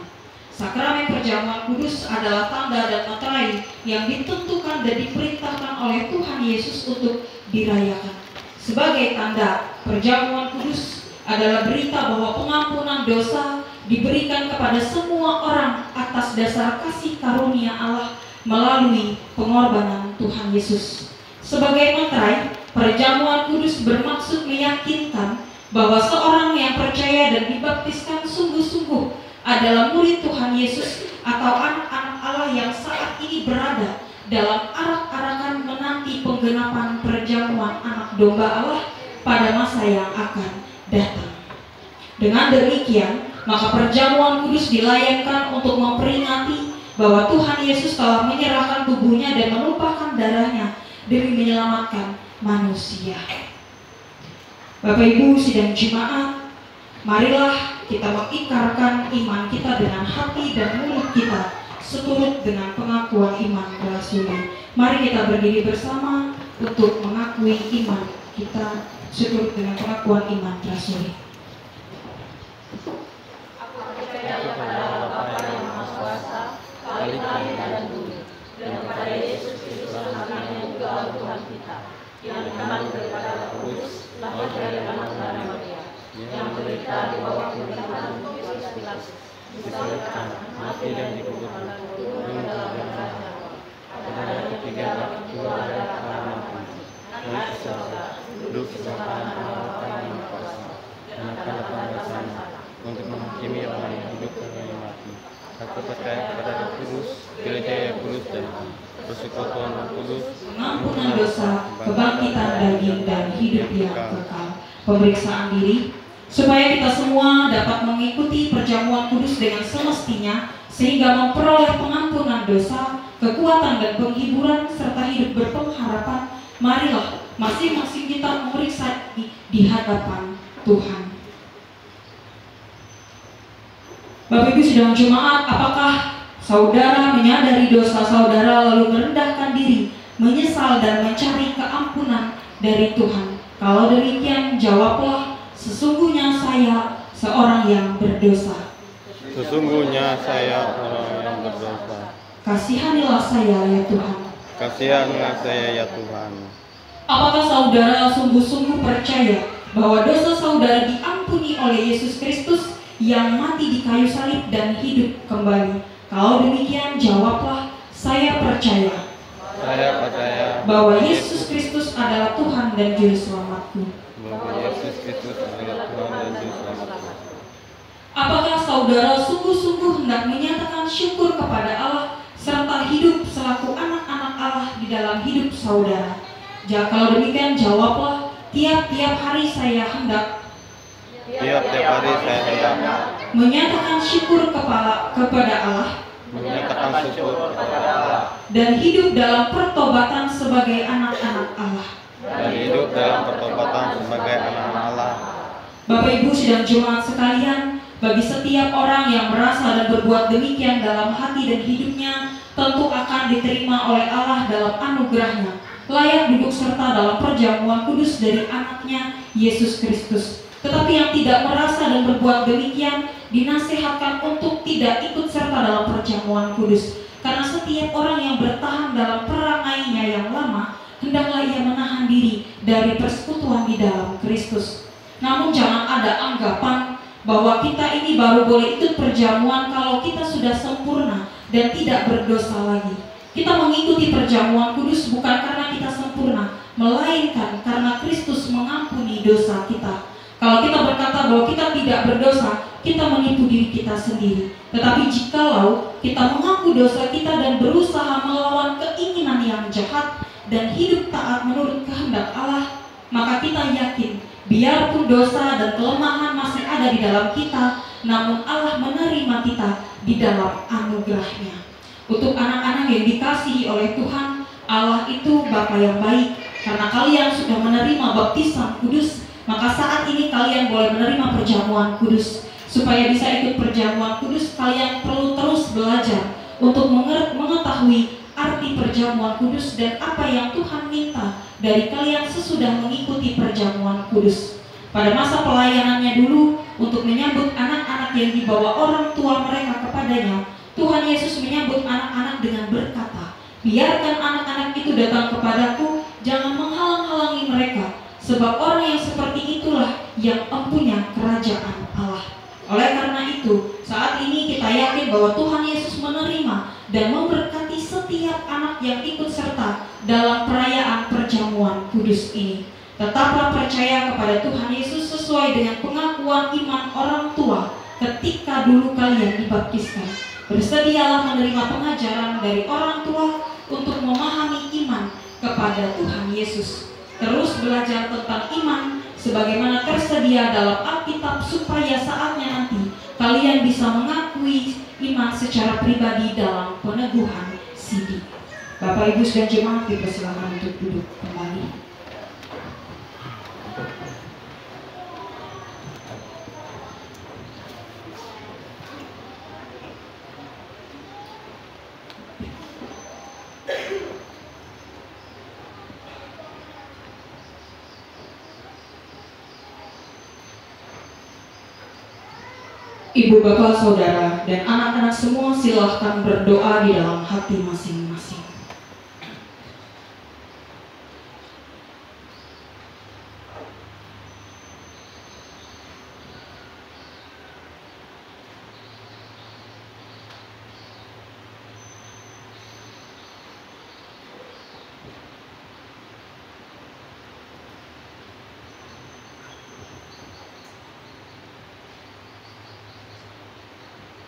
[SPEAKER 1] Sakramen perjamuan kudus adalah tanda dan materai yang ditentukan dan diperintahkan oleh Tuhan Yesus untuk dirayakan. Sebagai tanda, perjamuan kudus adalah berita bahwa pengampunan dosa diberikan kepada semua orang atas dasar kasih karunia Allah melalui pengorbanan Tuhan Yesus. Sebagai materai, perjamuan kudus bermaksud meyakinkan bahwa seorang yang percaya dan dibaptiskan sungguh-sungguh adalah murid Tuhan Yesus atau anak-anak Allah yang saat ini berada dalam arak-arakan menanti penggenapan perjamuan Anak Domba Allah pada masa yang akan datang. Dengan demikian, maka perjamuan kudus dilayangkan untuk memperingati bahwa Tuhan Yesus telah menyerahkan tubuhnya dan menumpahkan darahnya demi menyelamatkan manusia. Bapak Ibu sidang jemaat, marilah kita mengikrarkan iman kita dengan hati dan mulut kita seturut dengan pengakuan iman rasuli. Mari kita berdiri bersama untuk mengakui iman kita seturut dengan pengakuan iman rasuli.
[SPEAKER 3] Aku percaya kepada Bapa yang Maha Kuasa, Bapa langit dan bumi, dan kepada Yesus Kristus anaknya yang juga Tuhan kita, yang dikandung daripada Roh Kudus, lahir dari anak darah Maria, yang menderita di bawah pemerintahan Pontius Pilatus, disalibkan, mati dan dikuburkan, turun dalam kerajaan. Pada hari ketiga bangkit pula dari antara mati, naik ke surga, duduk di sebelah kanan Allah Bapa yang Maha Kuasa, dan akan datang ke sana untuk menghakimi orang yang hidup dan yang mati. Aku percaya kepada Roh Kudus, gereja yang kudus dan persekutuan Roh Kudus,
[SPEAKER 1] pengampunan dosa, kebangkitan daging dan hidup yang kekal. Pemeriksaan diri supaya kita semua dapat mengikuti perjamuan kudus dengan semestinya sehingga memperoleh pengampunan dosa, kekuatan dan penghiburan serta hidup berpengharapan. Marilah masing-masing kita memeriksa di hadapan Tuhan. Bapak Ibu sidang jemaat, apakah saudara menyadari dosa saudara lalu merendahkan diri, menyesal dan mencari keampunan dari Tuhan? Kalau demikian, jawablah, "Sesungguhnya saya seorang yang berdosa."
[SPEAKER 5] Sesungguhnya saya orang yang berdosa.
[SPEAKER 1] Kasihanilah saya ya Tuhan.
[SPEAKER 5] Kasihanlah saya ya Tuhan.
[SPEAKER 1] Apakah saudara sungguh-sungguh percaya bahwa dosa saudara diampuni oleh Yesus Kristus yang mati di kayu salib dan hidup kembali? Kalau demikian, jawablah, "Saya percaya."
[SPEAKER 5] Saya percaya
[SPEAKER 1] bahwa Yesus Kristus adalah Tuhan dan Juru Selamatku.
[SPEAKER 5] bahwa Yesus Kristus adalah Tuhan dan Juru Selamatku.
[SPEAKER 1] Apakah saudara sungguh-sungguh hendak menyatakan syukur kepada Allah serta hidup selaku anak-anak Allah di dalam hidup saudara? Kalau demikian, jawablah, "Tiap-tiap hari saya hendak menyatakan syukur kepada Allah dan hidup dalam pertobatan sebagai anak-anak Allah." Bapak Ibu sidang jemaat sekalian, bagi setiap orang yang merasa dan berbuat demikian dalam hati dan hidupnya, tentu akan diterima oleh Allah dalam anugerahnya, layak duduk serta dalam perjamuan kudus dari anaknya Yesus Kristus. Tetapi yang tidak merasa dan berbuat demikian, dinasihatkan untuk tidak ikut serta dalam perjamuan kudus. Karena setiap orang yang bertahan dalam perangainya yang lama, hendaklah ia menahan diri dari persekutuan di dalam Kristus. Namun jangan ada anggapan bahwa kita ini baru boleh ikut perjamuan kalau kita sudah sempurna dan tidak berdosa lagi. Kita mengikuti perjamuan kudus bukan karena kita sempurna, melainkan karena Kristus mengampuni dosa kita. Kalau kita berkata bahwa kita tidak berdosa, kita menipu diri kita sendiri. Tetapi jikalau kita mengaku dosa kita dan berusaha melawan keinginan yang jahat dan hidup taat menurut kehendak Allah, maka kita yakin biarpun dosa dan kelemahan masih ada di dalam kita, namun Allah menerima kita di dalam anugerahnya. Untuk anak-anak yang dikasihi oleh Tuhan, Allah itu Bapa yang baik. Karena kalian sudah menerima baptisan kudus, maka saat ini kalian boleh menerima perjamuan kudus. Supaya bisa ikut perjamuan kudus, kalian perlu terus belajar untuk mengetahui arti perjamuan kudus dan apa yang Tuhan minta dari kalian sesudah mengikuti perjamuan kudus. Pada masa pelayanannya dulu, untuk menyambut anak-anak yang dibawa orang tua mereka kepadanya, Tuhan Yesus menyambut anak-anak dengan berkata, "Biarkan anak-anak itu datang kepadaku, jangan menghalang-halangi mereka, sebab orang yang seperti itulah yang empunya kerajaan Allah." Oleh karena itu, saat ini kita yakin bahwa Tuhan Yesus menerima dan memberkati setiap anak yang ikut serta dalam perayaan perjamuan kudus ini. Tetaplah percaya kepada Tuhan Yesus sesuai dengan pengakuan iman orang tua ketika dulu kalian dibaptiskan. Bersedialah menerima pengajaran dari orang tua untuk memahami iman kepada Tuhan Yesus. Terus belajar tentang iman sebagaimana tersedia dalam Alkitab supaya saatnya nanti kalian bisa mengakui iman secara pribadi dalam peneguhan sidik. Bapak Ibu dan jemaat dipersilakan untuk duduk kembali. Ibu, bapak, saudara, dan anak-anak semua silahkan berdoa di dalam hati masing-masing.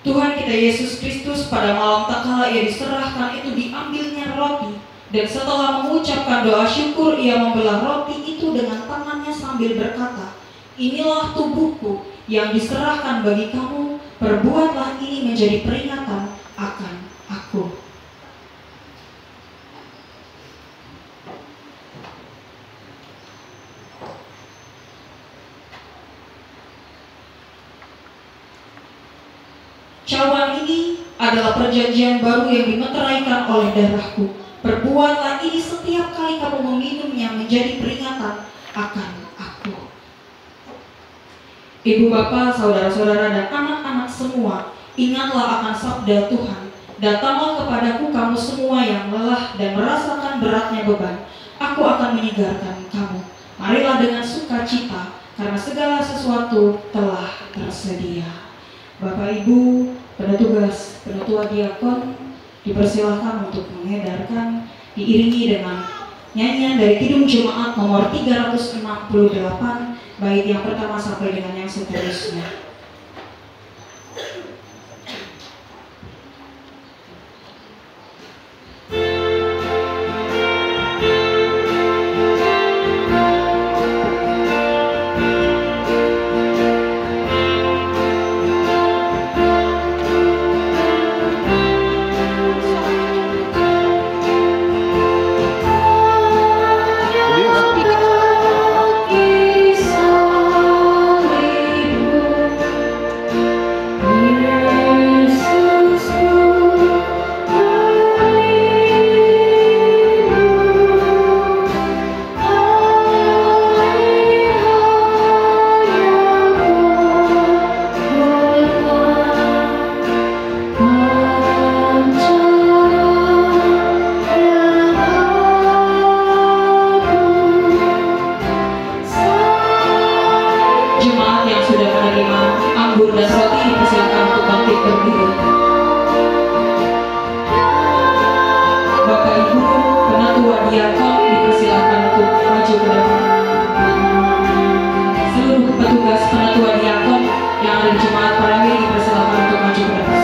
[SPEAKER 1] Tuhan kita Yesus Kristus pada malam tak kala ia diserahkan itu diambilnya roti, dan setelah mengucapkan doa syukur ia membelah roti itu dengan tangannya sambil berkata, "Inilah tubuhku yang diserahkan bagi kamu, perbuatlah ini menjadi peringatan akan aku." Cawan ini adalah perjanjian baru yang dimeteraikan oleh darahku. Perbuatlah ini setiap kali kamu meminumnya menjadi peringatan akan aku. Ibu, bapak, saudara-saudara, dan anak-anak semua, ingatlah akan sabda Tuhan. Datanglah kepadaku kamu semua yang lelah dan merasakan beratnya beban. Aku akan menyegarkan kamu. Marilah dengan sukacita, karena segala sesuatu telah tersedia. Bapak Ibu, petugas, penatua diakon dipersilahkan untuk mengedarkan, diiringi dengan nyanyian dari Kidung Jemaat nomor 368, bait yang pertama sampai dengan yang seterusnya.
[SPEAKER 2] Kisah
[SPEAKER 1] anggur dan roti dipersilakan untuk bangkit berdiri. Bapak Ibu Penatua Diakon dipersilakan untuk maju ke depan. Seluruh petugas Penatua Diakon yang ada di Jemaat Parawi dipersilakan untuk maju ke depan.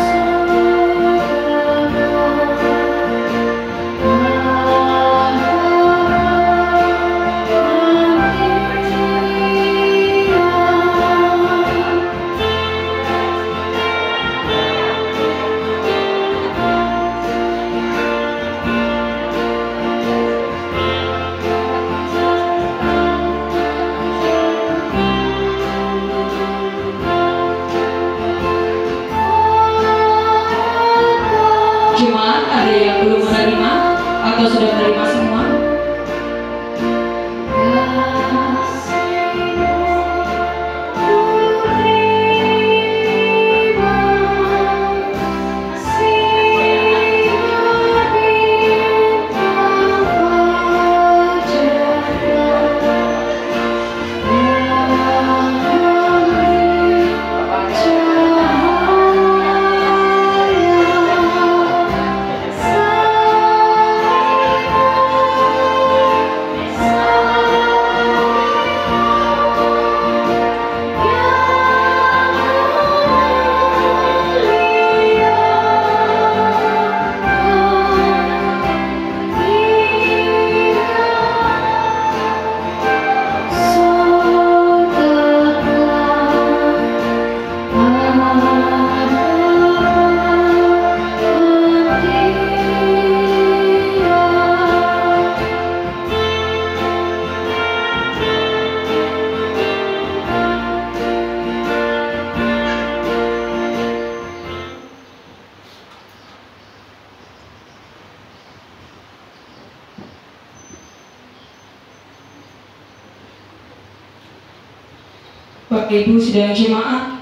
[SPEAKER 1] Jemaat, ada yang belum menerima atau sudah menerima semua? Bapak Ibu sidang jemaat,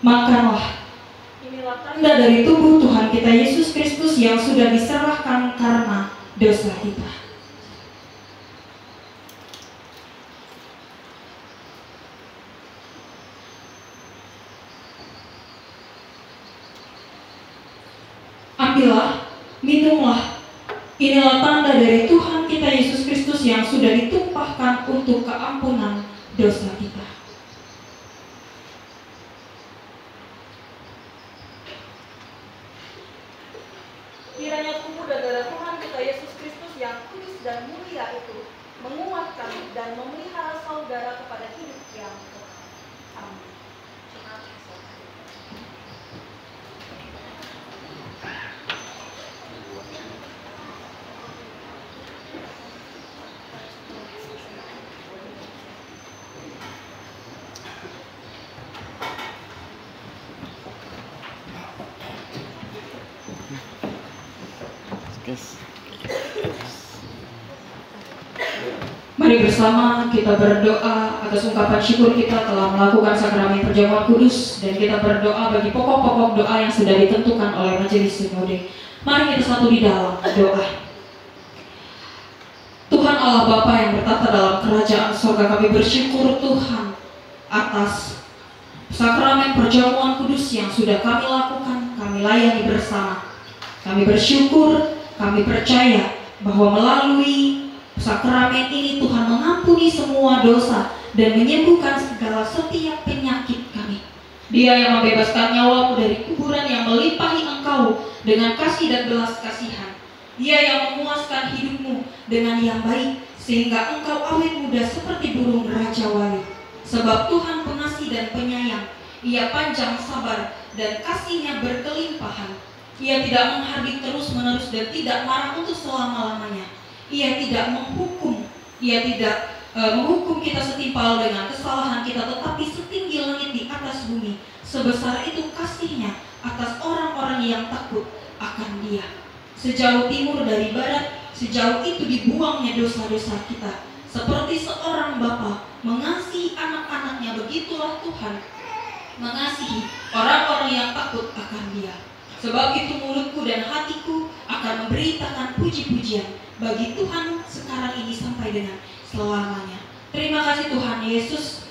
[SPEAKER 1] makanlah, inilah tanda dari tubuh Tuhan kita Yesus Kristus yang sudah diserahkan karena dosa kita. Ambillah, minumlah, inilah tanda dari Tuhan kita Yesus Kristus yang sudah ditumpahkan untuk keampunan dosa kita.
[SPEAKER 6] Kiranya tubuh dan darah Tuhan kita Yesus Kristus yang kudus dan mulia itu menguatkan dan memelihara saudara kepada hidup yang kekal. Amin.
[SPEAKER 1] Mari bersama kita berdoa atas ungkapan syukur kita telah melakukan sakramen perjamuan kudus, dan kita berdoa bagi pokok-pokok doa yang sudah ditentukan oleh majelis sinode. Mari kita satu di dalam doa. Tuhan Allah Bapa yang bertata dalam kerajaan surga, kami bersyukur Tuhan atas sakramen perjamuan kudus yang sudah kami lakukan, kami layani bersama. Kami bersyukur, kami percaya bahwa melalui sakramen ini Tuhan mengampuni semua dosa dan menyembuhkan segala setiap penyakit kami. Dia yang membebaskan nyawamu dari kuburan yang melimpahi engkau dengan kasih dan belas kasihan. Dia yang memuaskan hidupmu dengan yang baik sehingga engkau awet muda seperti burung raja wali. Sebab Tuhan pengasih dan penyayang, Ia panjang sabar dan kasih-Nya berkelimpahan. Ia tidak menghardik terus-menerus dan tidak marah untuk selama-lamanya. Ia tidak menghukum, Ia tidak menghukum kita setimpal dengan kesalahan kita, tetapi setinggi langit di atas bumi, sebesar itu kasih-Nya atas orang-orang yang takut akan Dia. Sejauh timur dari barat, sejauh itu dibuangnya dosa-dosa kita. Seperti seorang bapa mengasihi anak-anaknya, begitulah Tuhan mengasihi orang-orang yang takut akan Dia. Sebab itu mulutku dan hatiku akan memberitakan puji-pujian bagi Tuhan sekarang ini sampai dengan selamanya. Terima kasih Tuhan Yesus.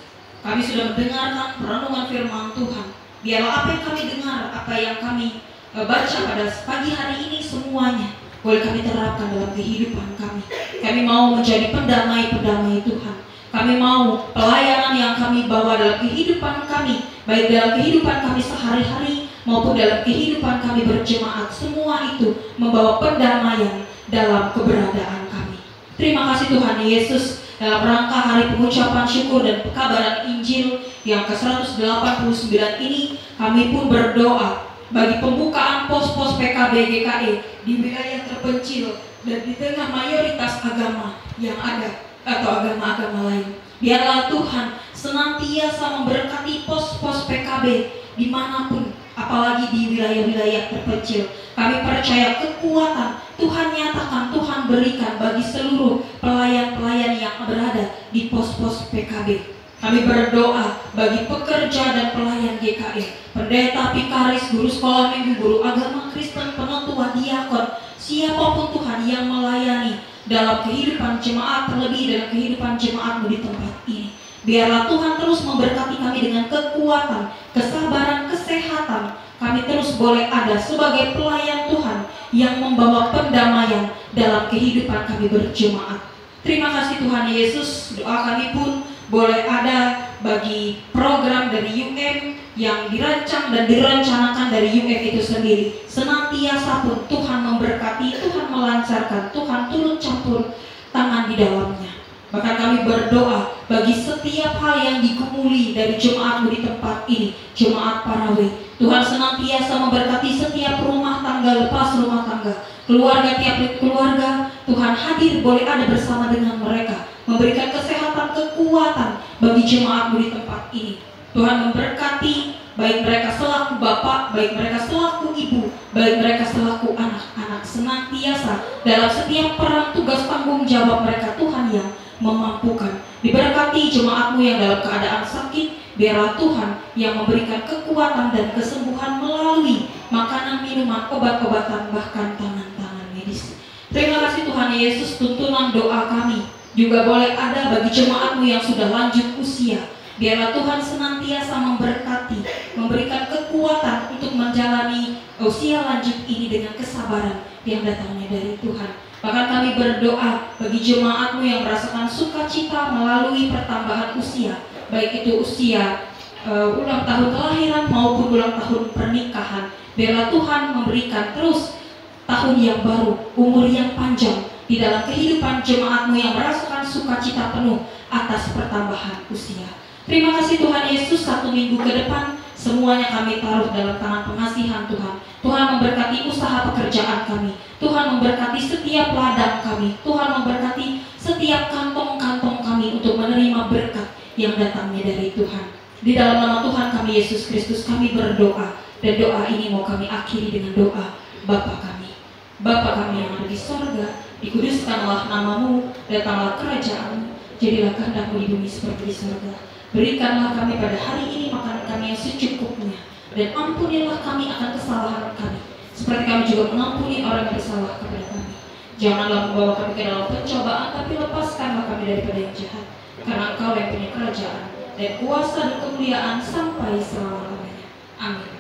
[SPEAKER 1] kami sudah mendengarkan perenungan firman Tuhan. Biarlah apa yang kami dengar, apa yang kami baca pada pagi hari ini semuanya boleh kami terapkan dalam kehidupan kami. Kami mau menjadi pendamai-pendamai Tuhan. Kami mau pelayanan yang kami bawa dalam kehidupan kami, baik dalam kehidupan kami sehari-hari maupun dalam kehidupan kami berjemaat, semua itu membawa pendamaian dalam keberadaan kami. Terima kasih Tuhan Yesus. Dalam rangka hari pengucapan syukur dan pekabaran Injil yang ke-189 ini, kami pun berdoa bagi pembukaan pos-pos PKB GKE di wilayah terpencil dan di tengah mayoritas agama yang ada atau agama-agama lain. Biarlah Tuhan senantiasa memberkati pos-pos PKB dimanapun, apalagi di wilayah-wilayah terpencil. Kami percaya kekuatan Tuhan nyatakan, Tuhan berikan bagi seluruh pelayan-pelayan yang berada di pos-pos PKB. Kami berdoa bagi pekerja dan pelayan GKE, pendeta, vikaris, guru sekolah minggu, guru agama Kristen, penetua, diakon, siapapun Tuhan yang melayani dalam kehidupan jemaat, terlebih dalam kehidupan jemaatmu di tempat ini. Biarlah Tuhan terus memberkati kami dengan kekuatan, kesabaran, kesehatan. Kami terus boleh ada sebagai pelayan Tuhan yang membawa pendamaian dalam kehidupan kami berjemaat. Terima kasih Tuhan Yesus. Doa kami pun boleh ada bagi program dari UM yang dirancang dan direncanakan dari UM itu sendiri. Senantiasa pun Tuhan memberkati, Tuhan melancarkan, Tuhan turut campur tangan di dalamnya. Bahkan kami berdoa bagi setiap hal yang digumuli dari jemaatmu di tempat ini, jemaat Parawe. Tuhan senantiasa memberkati setiap rumah tangga lepas rumah tangga, keluarga tiap keluarga. Tuhan hadir boleh ada bersama dengan mereka, memberikan kesehatan, kekuatan bagi jemaatmu di tempat ini. Tuhan memberkati baik mereka selaku bapak, baik mereka selaku ibu, baik mereka selaku anak-anak, senantiasa dalam setiap peran tugas tanggung jawab mereka Tuhan yang memampukan. Diberkati jemaatmu yang dalam keadaan sakit, biarlah Tuhan yang memberikan kekuatan dan kesembuhan melalui makanan, minuman, obat-obatan, bahkan tangan-tangan medis. Terima kasih Tuhan Yesus. Tuntunan doa kami juga boleh ada bagi jemaatmu yang sudah lanjut usia. Biarlah Tuhan senantiasa memberkati, memberikan kekuatan untuk menjalani usia lanjut ini dengan kesabaran yang datangnya dari Tuhan. Bahkan kami berdoa bagi jemaatmu yang merasakan sukacita melalui pertambahan usia, baik itu usia ulang tahun kelahiran maupun ulang tahun pernikahan. Biarlah Tuhan memberikan terus tahun yang baru, umur yang panjang di dalam kehidupan jemaatmu yang merasakan sukacita penuh atas pertambahan usia. Terima kasih Tuhan Yesus. 1 minggu ke depan semuanya kami taruh dalam tangan pengasihan Tuhan. Tuhan memberkati usaha pekerjaan kami, Tuhan memberkati setiap ladang kami, Tuhan memberkati setiap kantong-kantong kami untuk menerima berkat yang datangnya dari Tuhan. Di dalam nama Tuhan kami Yesus Kristus kami berdoa, dan doa ini mau kami akhiri dengan doa Bapa kami. Bapa kami yang ada di sorga, dikuduskanlah namamu, datanglah kerajaanmu, jadilah kehendakmu di bumi seperti di sorga. Berikanlah kami pada hari ini makanan kami yang secukupnya, dan ampunilah kami akan kesalahan kami, seperti kami juga mengampuni orang yang bersalah kepada kami. Janganlah membawa kami ke dalam pencobaan, tapi lepaskanlah kami daripada yang jahat. Karena Engkau yang punya kerajaan dan kuasa dan kemuliaan sampai selama-lamanya. Amin.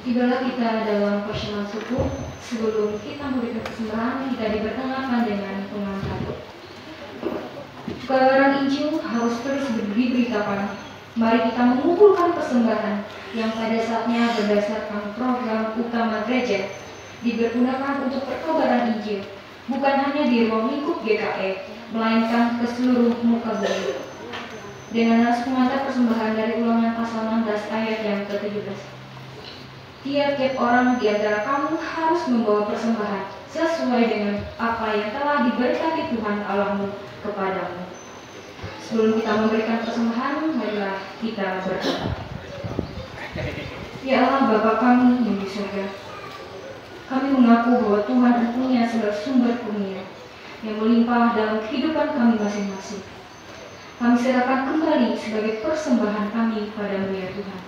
[SPEAKER 2] Tibalah kita dalam personal syukur. Sebelum kita memberikan persembahan, kita diperkenalkan dengan pengantar. Kebenaran Injil harus terus diberitakan. Mari kita mengumpulkan persembahan yang pada saatnya berdasarkan program utama gereja dipergunakan untuk perkabaran Injil, bukan hanya di ruang lingkup GKE, melainkan ke seluruh muka bumi. Dengan nas pengantar persembahan dari Ulangan pasal 16 ayat yang ke-17. Tiap-tiap orang di antara kamu harus membawa persembahan sesuai dengan apa yang telah diberkati Tuhan Allahmu kepadamu. Sebelum kita memberikan persembahan, marilah kita berdoa. Ya Allah Bapa kami yang di surga, kami mengaku bahwa Tuhan mempunyai segala sumber kurnia yang melimpah dalam kehidupan kami masing-masing. Kami serahkan kembali sebagai persembahan kami padamu ya Tuhan.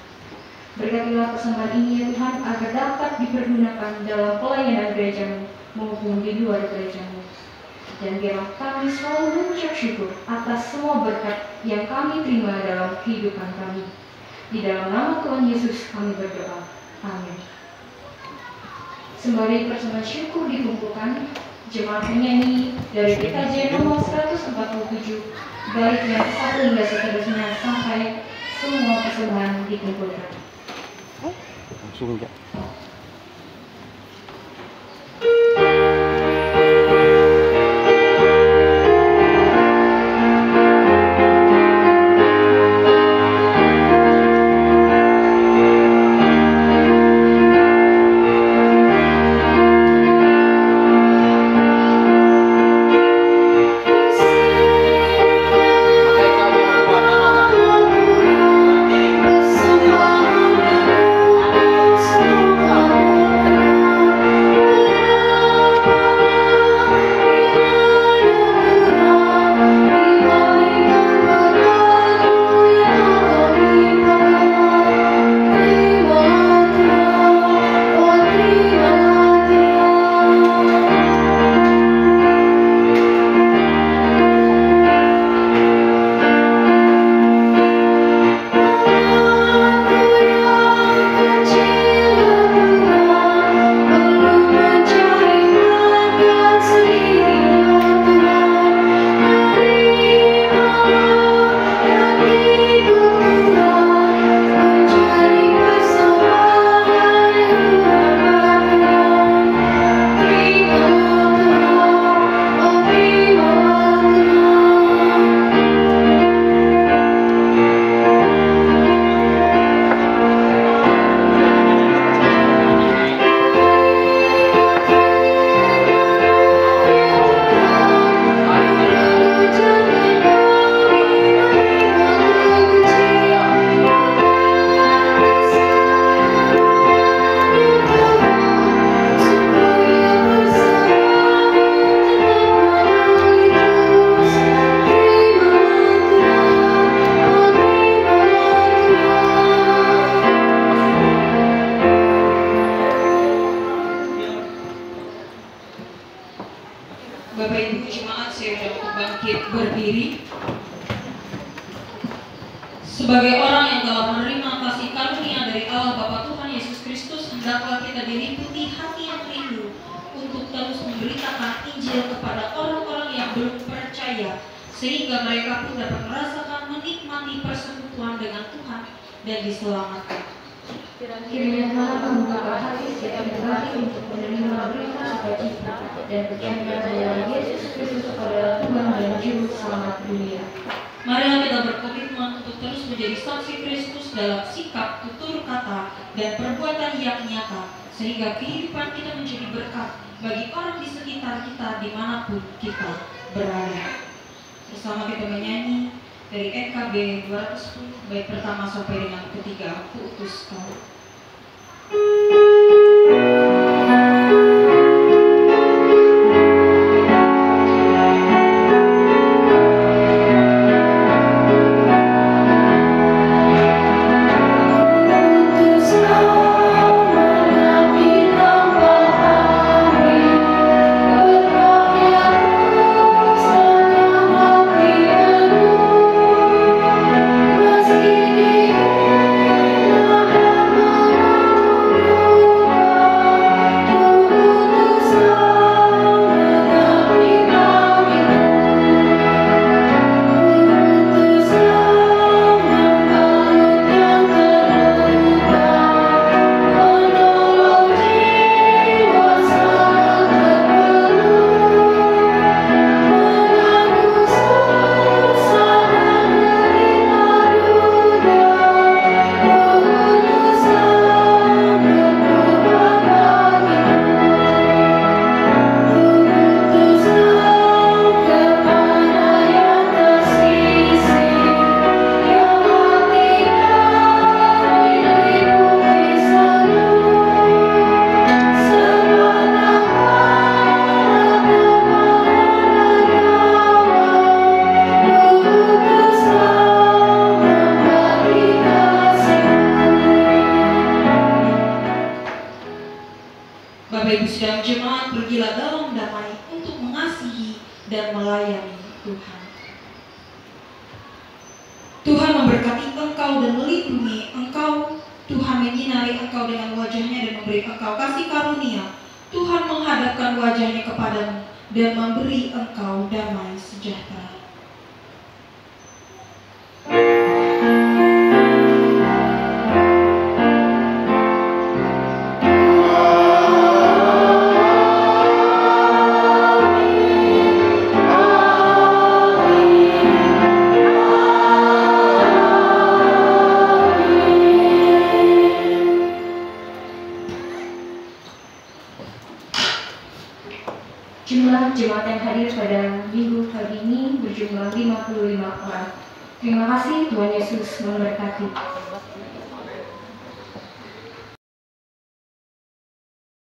[SPEAKER 2] Berkatilah persembahan ini ya Tuhan, agar dapat dipergunakan dalam pelayanan gerejamu maupun di luar gerejamu. Dan biarlah kami selalu mengucap syukur atas semua berkat yang kami terima dalam kehidupan kami. Di dalam nama Tuhan Yesus kami berdoa. Amin. Sembari persembahan syukur dikumpulkan, jemaat penyanyi dari PKJ nomor 147, bait yang satu hingga seterusnya sampai semua persembahan dikumpulkan.
[SPEAKER 5] Langsung ya.
[SPEAKER 1] Bapak Ibu jemaat, saya undang bangkit berdiri. Sebagai orang yang telah menerima kasih karunia dari Allah Bapa Tuhan Yesus Kristus, hendaklah kita diliputi hati yang rindu untuk terus memberitakan Injil kepada orang-orang yang belum percaya, sehingga mereka pun dapat merasakan menikmati persekutuan dengan Tuhan dan diselamatkan.
[SPEAKER 2] Kiranya Tuhan membuka hati setiap pribadi untuk menerima berita sukacita dan percaya bahwa Yesus Kristus adalah Tuhan dan Juru Selamat dunia.
[SPEAKER 1] Marilah kita berkomitmen untuk terus menjadi saksi Kristus dalam sikap, tutur kata, dan perbuatan yang nyata, sehingga kehidupan kita menjadi berkat bagi orang di sekitar kita dimanapun kita berada. Bersama kita menyanyi dari NKB 210, bait pertama sampai dengan ketiga, Aku Utus Kau.
[SPEAKER 2] Meski di
[SPEAKER 1] Bapak Ibu sidang jemaat, pergilah dalam damai untuk mengasihi dan melayani Tuhan. Tuhan memberkati engkau dan melindungi engkau. Tuhan menyinari engkau dengan wajahnya dan memberi engkau kasih karunia. Tuhan menghadapkan wajahnya kepadamu dan memberi engkau damai sejahtera.
[SPEAKER 2] Jumlah jemaat yang hadir pada minggu pagi ini berjumlah 55 orang. Terima kasih, Tuhan Yesus memberkati.